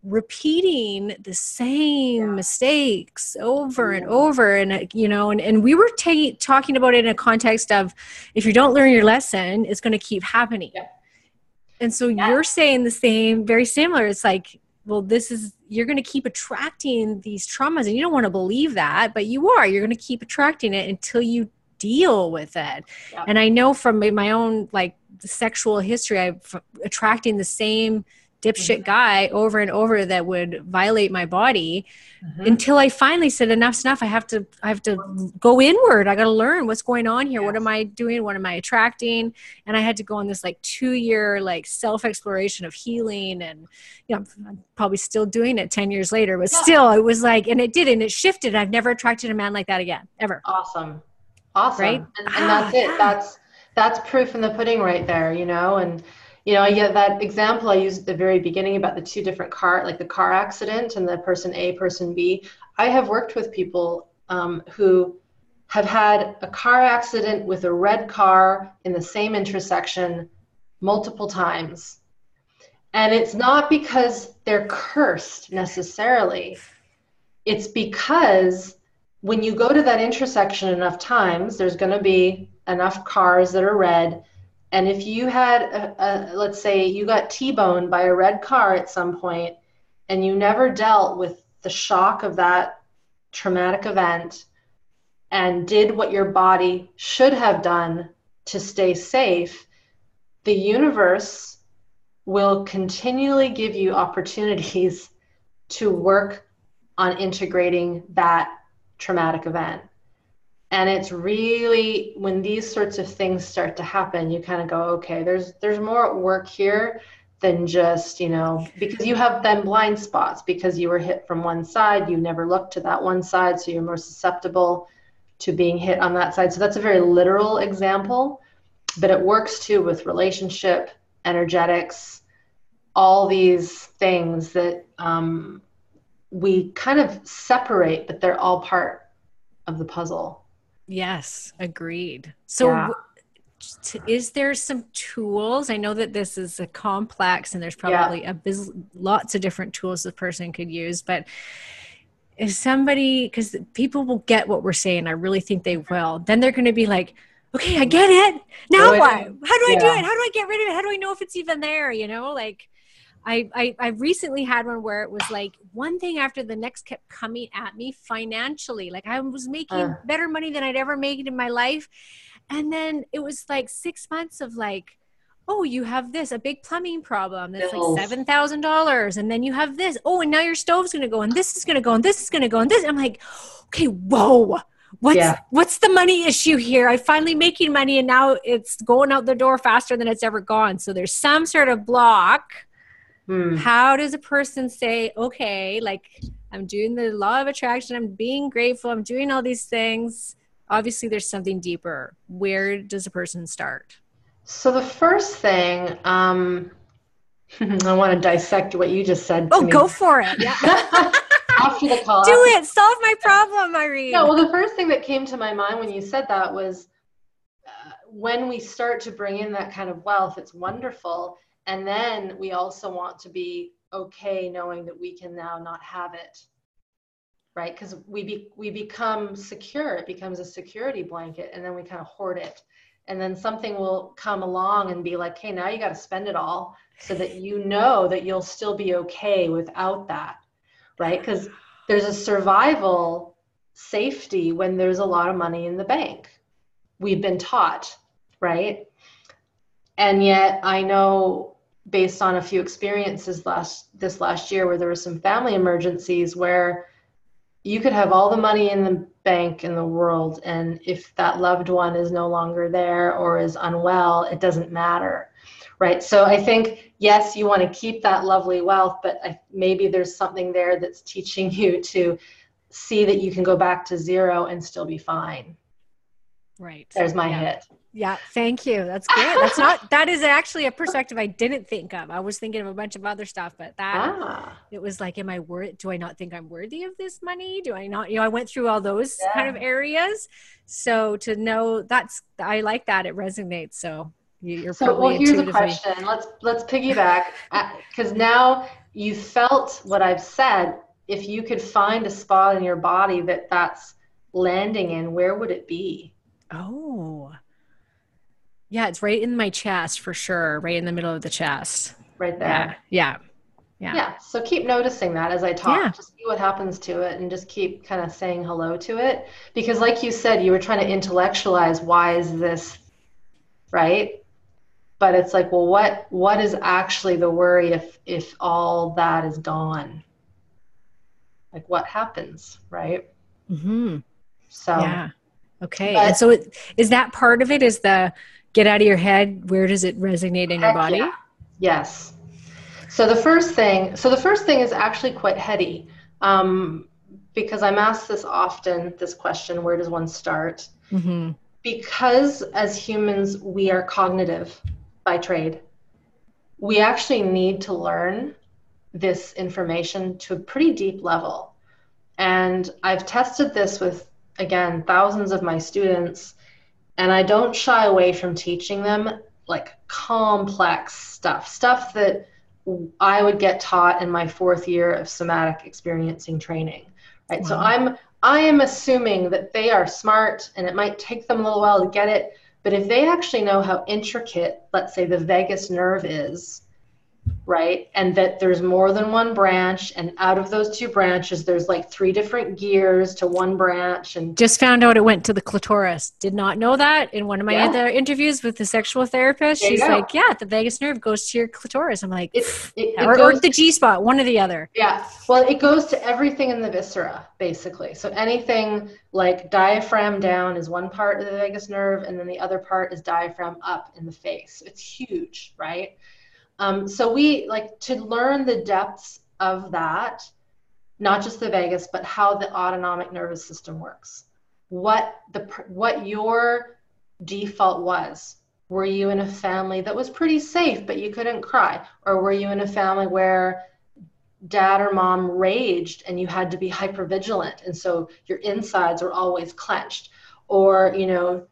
repeating the same mistakes over and over, and you know, and we were talking about it in a context of, if you don't learn your lesson, it's going to keep happening. And so you're saying the same, very similar. It's like, well, you're going to keep attracting these traumas, and you don't want to believe that, but you're going to keep attracting it until you deal with it. And I know from my own like sexual history, I'm attracting the same dipshit guy over and over that would violate my body, until I finally said, enough's enough. I have to go inward. I got to learn what's going on here. What am I doing? What am I attracting? And I had to go on this like 2-year like self-exploration of healing, and you know, I'm probably still doing it 10 years later, but still it was like, and it shifted. I've never attracted a man like that again, ever. Awesome. Right? And that's it. That's proof in the pudding right there, you know. And you know, that example I used at the very beginning about the two different like the car accident and the person A, person B. I have worked with people who have had a car accident with a red car in the same intersection multiple times. And it's not because they're cursed necessarily. It's because when you go to that intersection enough times, there's going to be enough cars that are red. And if you had, let's say you got T-boned by a red car at some point and you never dealt with the shock of that traumatic event and did what your body should have done to stay safe, the universe will continually give you opportunities to work on integrating that traumatic event. And it's really when these sorts of things start to happen, you kind of go, okay, there's more at work here than just, because you have then blind spots because you were hit from one side, you never looked to that one side, so you're more susceptible to being hit on that side. So that's a very literal example, but it works too with relationship, energetics, all these things that we kind of separate, but they're all part of the puzzle. Yes, agreed. So Yeah. is there some tools? I know that this is a complex and there's Yeah. probably lots of different tools the person could use, but if somebody, because people will get what we're saying, I really think they will, then they're going to be like, okay, I get it. Now what? How do I do Yeah. it? How do I get rid of it? How do I know if it's even there? Like I recently had one where it was like one thing after the next kept coming at me financially. Like I was making better money than I'd ever made in my life. And then it was like 6 months of like, oh, you have this, a big plumbing problem that's like $7,000. And then you have this. Oh, and now your stove's going to go and this is going to go and this is going to go and this. I'm like, okay, whoa. What's the money issue here? I'm finally making money and now it's going out the door faster than it's ever gone. So there's some sort of block. How does a person say, okay, like I'm doing the law of attraction, I'm being grateful, I'm doing all these things. Obviously there's something deeper. Where does a person start? So the first thing, I want to dissect what you just said to me. Go for it. Yeah. After the call. Do it. Solve my problem, Irene. No, well, the first thing that came to my mind when you said that was when we start to bring in that kind of wealth, it's wonderful. And then we also want to be okay knowing that we can now not have it, right? Because we become secure. It becomes a security blanket, and then we kind of hoard it. And then something will come along and be like, hey, now you got to spend it all so that you know that you'll still be okay without that, right? Because there's a survival safety when there's a lot of money in the bank. We've been taught, right? And yet I know based on a few experiences this last year where there were some family emergencies where you could have all the money in the bank in the world, and if that loved one is no longer there or is unwell, it doesn't matter, right? So I think, yes, you want to keep that lovely wealth, but maybe there's something there that's teaching you to see that you can go back to zero and still be fine. Right. There's my hit. Yeah, thank you. That's great. That is actually a perspective I didn't think of. I was thinking of a bunch of other stuff, but it was like, am I do I not think I'm worthy of this money? Do I not, I went through all those kind of areas. So to know I like that. It resonates. So you're probably here's a question. Let's piggyback because now you felt what I've said. If you could find a spot in your body that's landing in, where would it be? Oh, yeah, it's right in my chest for sure. Right in the middle of the chest. Right there. Yeah. So keep noticing that as I talk, just see what happens to it and just keep kind of saying hello to it. Because like you said, you were trying to intellectualize, why is this, right? But it's like, well, what is actually the worry if all that is gone? Like what happens, right? Mm-hmm. So. Yeah. Okay. And so is that part of it, is the get out of your head? Where does it resonate in your body? Yeah. Yes. So the first thing is actually quite heady, because I'm asked this often, this question, where does one start? Mm-hmm. Because as humans, we are cognitive by trade. We actually need to learn this information to a pretty deep level. And I've tested this with, again, thousands of my students, and I don't shy away from teaching them like complex stuff that I would get taught in my 4th year of somatic experiencing training, right? Wow. So I am assuming that they are smart, and it might take them a little while to get it, but if they actually know how intricate, let's say, the vagus nerve is, right? And that there's more than one branch, and out of those 2 branches, there's like 3 different gears to one branch. And just found out it went to the clitoris. Did not know that. In one of my yeah, other interviews with the sexual therapist, there you she's go. like, yeah, the vagus nerve goes to your clitoris. I'm like, It or goes, the G spot, one or the other. yeah. Well, it goes to everything in the viscera, basically. So anything like diaphragm down is one part of the vagus nerve, and then the other part is diaphragm up in the face. It's huge, right? So we like to learn the depths of that, not just the vagus, but how the autonomic nervous system works. What your default was. Were you in a family that was pretty safe, but you couldn't cry? Or were you in a family where dad or mom raged and you had to be hypervigilant, and so your insides were always clenched? Or,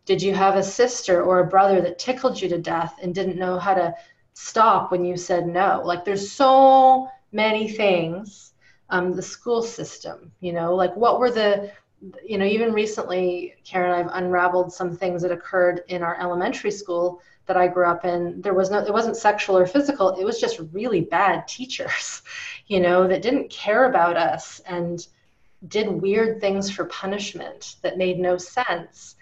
did you have a sister or a brother that tickled you to death and didn't know how to stop when you said no? Like, there's so many things. The school system, like what were the, even recently, Karen, I've unraveled some things that occurred in our elementary school that I grew up in. It wasn't sexual or physical. It was just really bad teachers, that didn't care about us and did weird things for punishment that made no sense.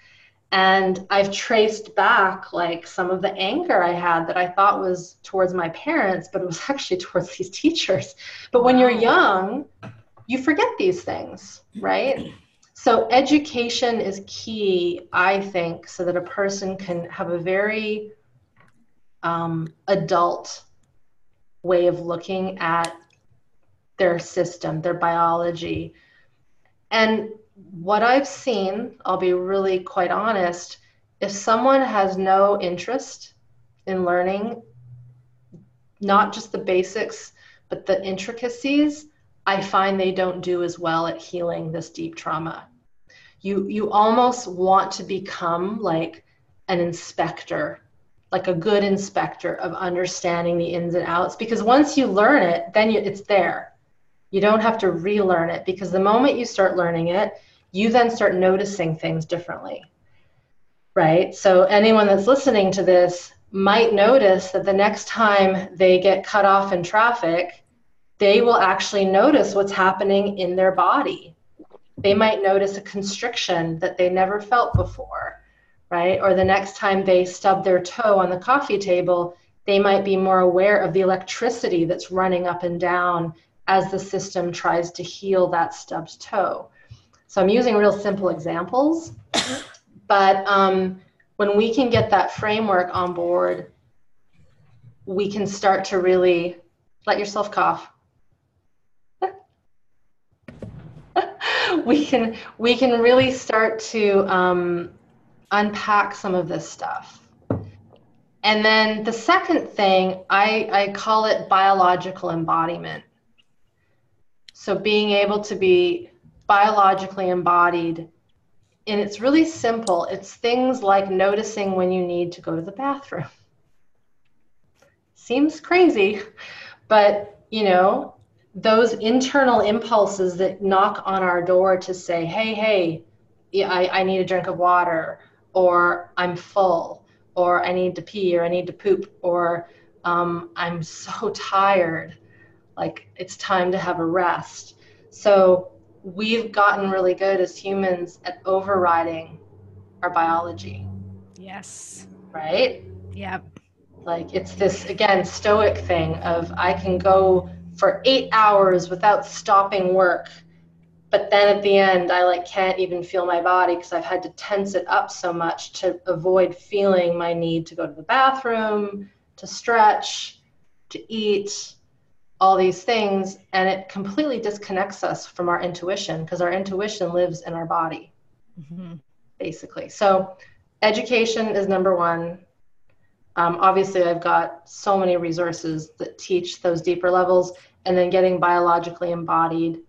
And I've traced back like some of the anger I had that I thought was towards my parents, but it was actually towards these teachers. But when you're young, you forget these things, right? So education is key, I think, so that a person can have a very adult way of looking at their system, their biology. And what I've seen, I'll be really quite honest, if someone has no interest in learning, not just the basics, but the intricacies, I find they don't do as well at healing this deep trauma. You almost want to become like an inspector, like a good inspector of understanding the ins and outs, because once you learn it, then it's there. You don't have to relearn it, because the moment you start learning it, you then start noticing things differently, right? So anyone that's listening to this might notice that the next time they get cut off in traffic, they will actually notice what's happening in their body. They might notice a constriction that they never felt before, right? Or the next time they stub their toe on the coffee table, they might be more aware of the electricity that's running up and down as the system tries to heal that stubbed toe. So I'm using real simple examples, but when we can get that framework on board, we can start to really let yourself cough. we can really start to unpack some of this stuff. And then the second thing, I call it biological embodiment. So being able to be biologically embodied, and it's really simple. It's things like noticing when you need to go to the bathroom. Seems crazy, but those internal impulses that knock on our door to say, hey, I need a drink of water, or I'm full, or I need to pee, or I need to poop, or I'm so tired, like it's time to have a rest. So we've gotten really good as humans at overriding our biology. Yes. Right? Yep. Like it's this, again, stoic thing of I can go for 8 hours without stopping work, but then at the end I can't even feel my body because I've had to tense it up so much to avoid feeling my need to go to the bathroom, to stretch, to eat, all these things. And it completely disconnects us from our intuition, because our intuition lives in our body, basically. So education is number one. Obviously, I've got so many resources that teach those deeper levels, and then getting biologically embodied.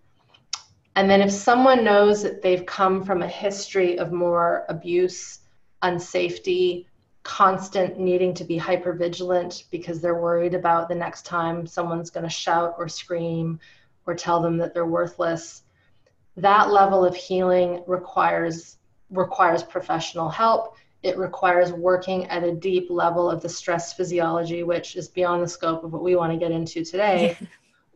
And then if someone knows that they've come from a history of more abuse, unsafety, constant needing to be hypervigilant because they're worried about the next time someone's going to shout or scream or tell them that they're worthless. That level of healing requires professional help. It requires working at a deep level of the stress physiology, which is beyond the scope of what we want to get into today. Yeah.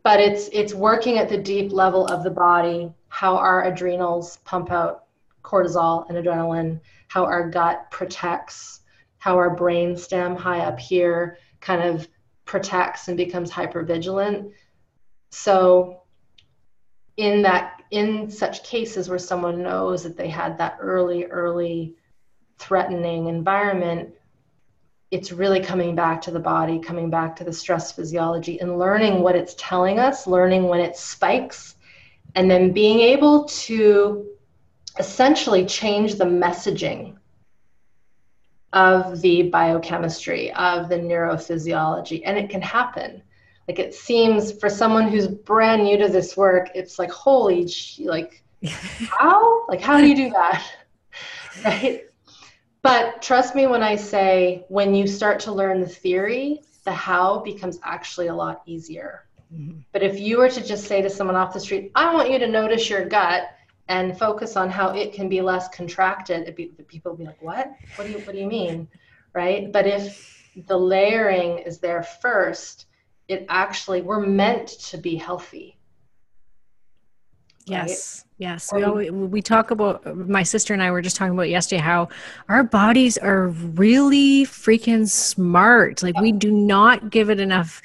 But it's working at the deep level of the body, how our adrenals pump out cortisol and adrenaline, how our gut protects, how our brain stem high up here kind of protects and becomes hypervigilant. So in such cases where someone knows that they had that early threatening environment, it's really coming back to the body, coming back to the stress physiology and learning what it's telling us, learning when it spikes, and then being able to essentially change the messaging of the biochemistry, of the neurophysiology. And it can happen. Like, it seems for someone who's brand new to this work, it's like, holy, like, how? Like, how do you do that? Right? But trust me when I say, when you start to learn the theory, the how becomes actually a lot easier. Mm-hmm. But if you were to just say to someone off the street, I want you to notice your gut and focus on how it can be less contracted, people would be like, what? What do you mean? Right? But if the layering is there first, it actually, we're meant to be healthy. Yes. Right? Yes. We talk about, my sister and I were just talking about yesterday, how our bodies are really freaking smart. Like, we do not give it enough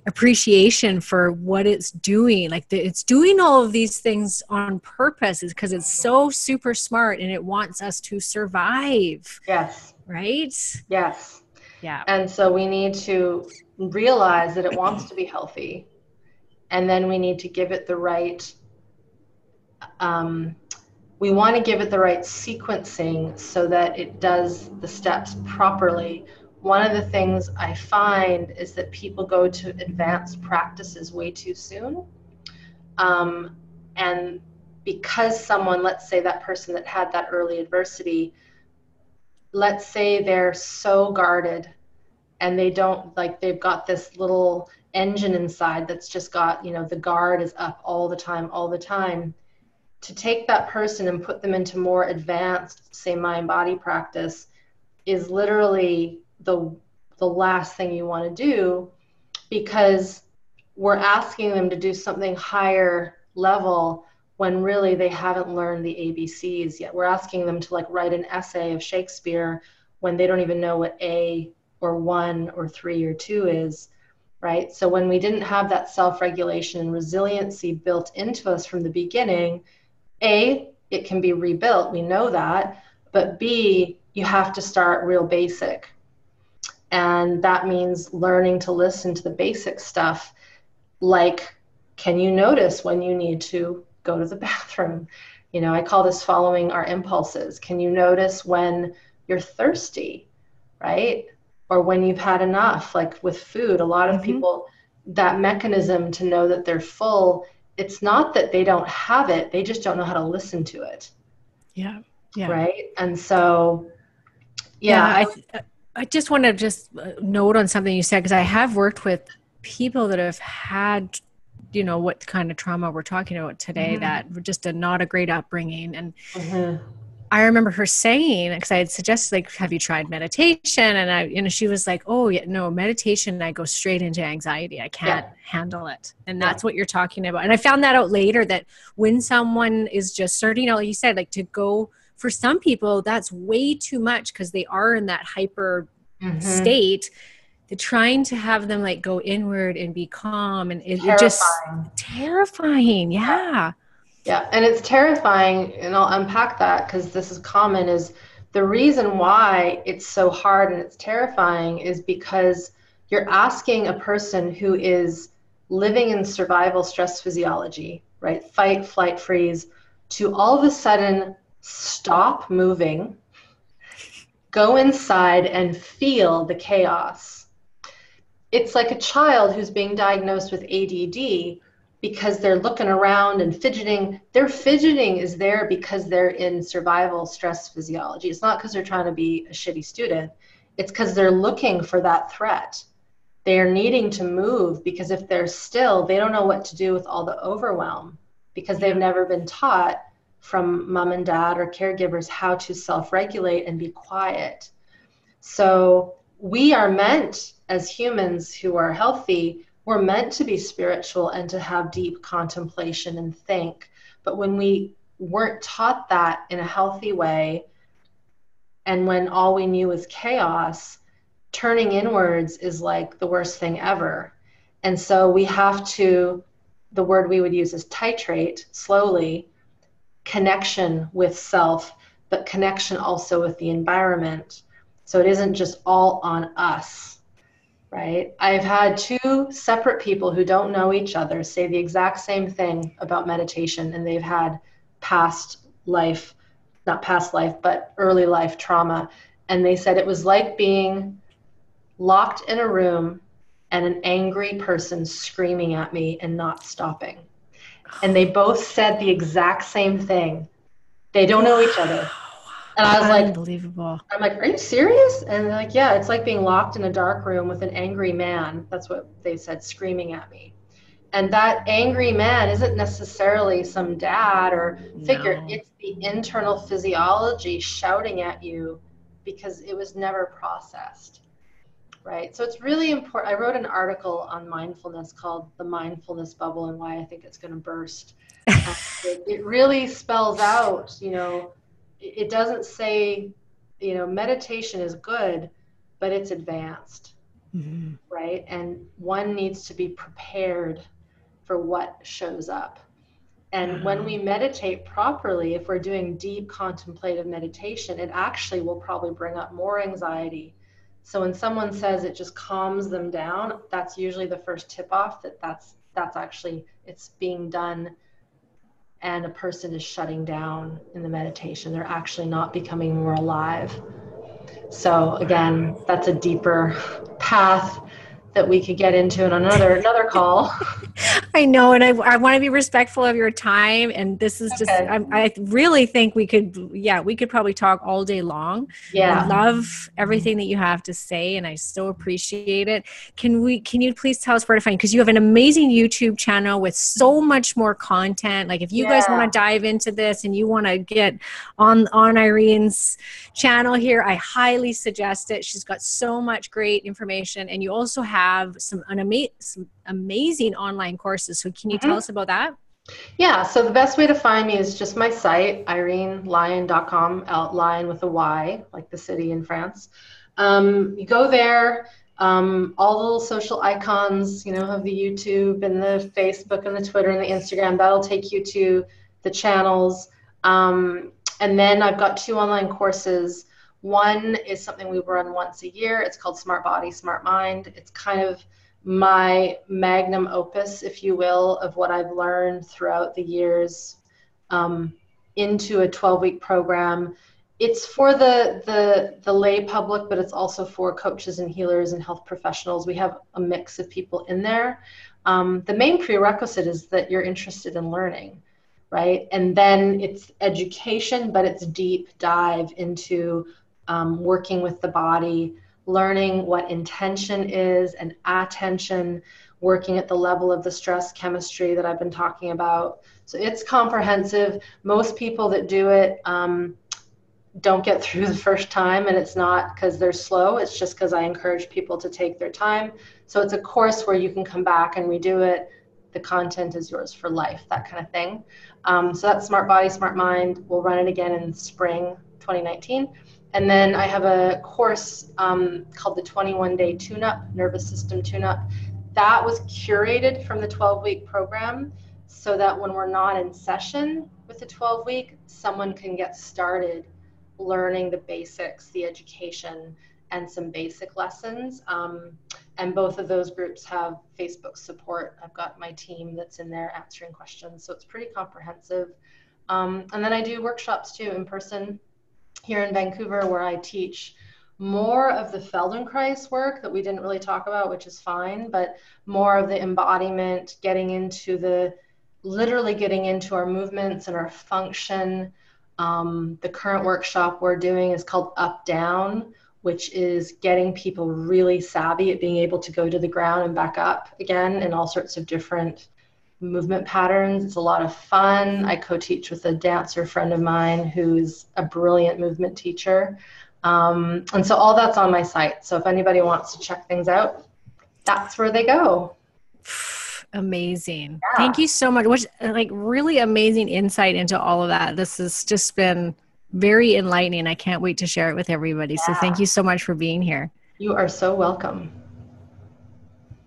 appreciation for what it's doing. Like, it's doing all of these things on purpose, is because it's so super smart and it wants us to survive. Yes. Right? Yes. Yeah. And so we need to realize that it wants to be healthy. And then we need to give it the right we want to give it the right sequencing so that it does the steps properly. One of the things I find is that people go to advanced practices way too soon. And because someone, let's say that person that had that early adversity, let's say they're so guarded and they don't, like, they've got this little engine inside that's just got, the guard is up all the time. To take that person and put them into more advanced, say, mind-body practice is literally the last thing you want to do, because we're asking them to do something higher level when really they haven't learned the ABCs yet. We're asking them to, like, write an essay of Shakespeare when they don't even know what A or 1 or 3 or 2 is, right? So when we didn't have that self-regulation and resiliency built into us from the beginning, A, it can be rebuilt, we know that, but B, you have to start real basic. And that means learning to listen to the basic stuff, like, can you notice when you need to go to the bathroom? I call this following our impulses. Can you notice when you're thirsty, right? Or when you've had enough, like with food. A lot of people, that mechanism to know that they're full, it's not that they don't have it, they just don't know how to listen to it. Yeah. Right? And so, I just want to just note on something you said, because I have worked with people that have had, what kind of trauma we're talking about today, that were just not a great upbringing. And I remember her saying, because I had suggested, like, have you tried meditation? And she was like, oh yeah, no, meditation, I go straight into anxiety. I can't handle it. And that's what you're talking about. And I found that out later, that when someone is just starting out, like you said, like, to go, for some people, that's way too much because they are in that hyper state. They're trying to have them, like, go inward and be calm. And it just terrifying. Yeah. Yeah, and it's terrifying, and I'll unpack that because this is common, is the reason why it's so hard and it's terrifying is because you're asking a person who is living in survival stress physiology, right? Fight, flight, freeze, to all of a sudden stop moving, go inside and feel the chaos. It's like a child who's being diagnosed with ADD. Because they're looking around and fidgeting. Their fidgeting is there because they're in survival stress physiology. It's not because they're trying to be a shitty student. It's because they're looking for that threat. They're needing to move because if they're still, they don't know what to do with all the overwhelm because they've never been taught from mom and dad or caregivers how to self-regulate and be quiet. So we are meant, as humans who are healthy, we're meant to be spiritual and to have deep contemplation and think. But when we weren't taught that in a healthy way, and when all we knew was chaos, turning inwards is like the worst thing ever. And so we have to, the word we would use is titrate slowly, connection with self, but connection also with the environment. So it isn't just all on us, right? I've had two separate people who don't know each other say the exact same thing about meditation, and they've had past life, not past life, but early life trauma. And they said it was like being locked in a room and an angry person screaming at me and not stopping. And they both said the exact same thing. They don't know each other. And I was like, unbelievable. I'm like, are you serious? And they're like, yeah, it's like being locked in a dark room with an angry man. That's what they said, screaming at me. And that angry man isn't necessarily some dad or figure. No. It's the internal physiology shouting at you because it was never processed. Right. So it's really important. I wrote an article on mindfulness called The Mindfulness Bubble and why I think it's going to burst. It really spells out, it doesn't say, meditation is good, but it's advanced. Mm-hmm. Right. And one needs to be prepared for what shows up. And when we meditate properly, if we're doing deep contemplative meditation, it actually will probably bring up more anxiety. So when someone says it just calms them down, that's usually the first tip off that's actually, it's being done and a person is shutting down in the meditation. They're actually not becoming more alive. So again, that's a deeper path that we could get into in another call. I know, and I want to be respectful of your time. And this is just, I really think we could probably talk all day long. Yeah. I love everything that you have to say, and I so appreciate it. Can you please tell us where to find? Because you have an amazing YouTube channel with so much more content. Like if you guys want to dive into this and you want to get on Irene's channel here, I highly suggest it. She's got so much great information, and you also have some amazing online courses. So can you tell us about that? Yeah, so the best way to find me is just my site, IreneLyon.com, Lion with a Y, like the city in France. You go there, all the little social icons, of the YouTube and the Facebook and the Twitter and the Instagram, that'll take you to the channels. And then I've got 2 online courses. One is something we run once a year. It's called Smart Body, Smart Mind. It's kind of my magnum opus, if you will, of what I've learned throughout the years into a 12-week program. It's for the lay public, but it's also for coaches and healers and health professionals. We have a mix of people in there. The main prerequisite is that you're interested in learning, right? And then it's education, but it's deep dive into working with the body, learning what intention is and attention, working at the level of the stress chemistry that I've been talking about. So it's comprehensive. Most people that do it don't get through the first time, and it's not because they're slow. It's just because I encourage people to take their time. So it's a course where you can come back and redo it. The content is yours for life, that kind of thing. So that's Smart Body, Smart Mind. We'll run it again in spring 2019. And then I have a course called the 21-Day Tune-Up, Nervous System Tune-Up. That was curated from the 12-week program so that when we're not in session with the 12-week, someone can get started learning the basics, the education, and some basic lessons. And both of those groups have Facebook support. I've got my team that's in there answering questions. So it's pretty comprehensive. And then I do workshops too in person here in Vancouver, where I teach more of the Feldenkrais work that we didn't really talk about, which is fine, but more of the embodiment, literally getting into our movements and our function. The current workshop we're doing is called Up Down, which is getting people really savvy at being able to go to the ground and back up again in all sorts of different movement patterns. It's a lot of fun. I co-teach with a dancer friend of mine who's a brilliant movement teacher. And so all that's on my site. So if anybody wants to check things out, that's where they go. Amazing. Yeah. Thank you so much. Which, like, really amazing insight into all of that. This has just been very enlightening. I can't wait to share it with everybody. Yeah. So thank you so much for being here. You are so welcome.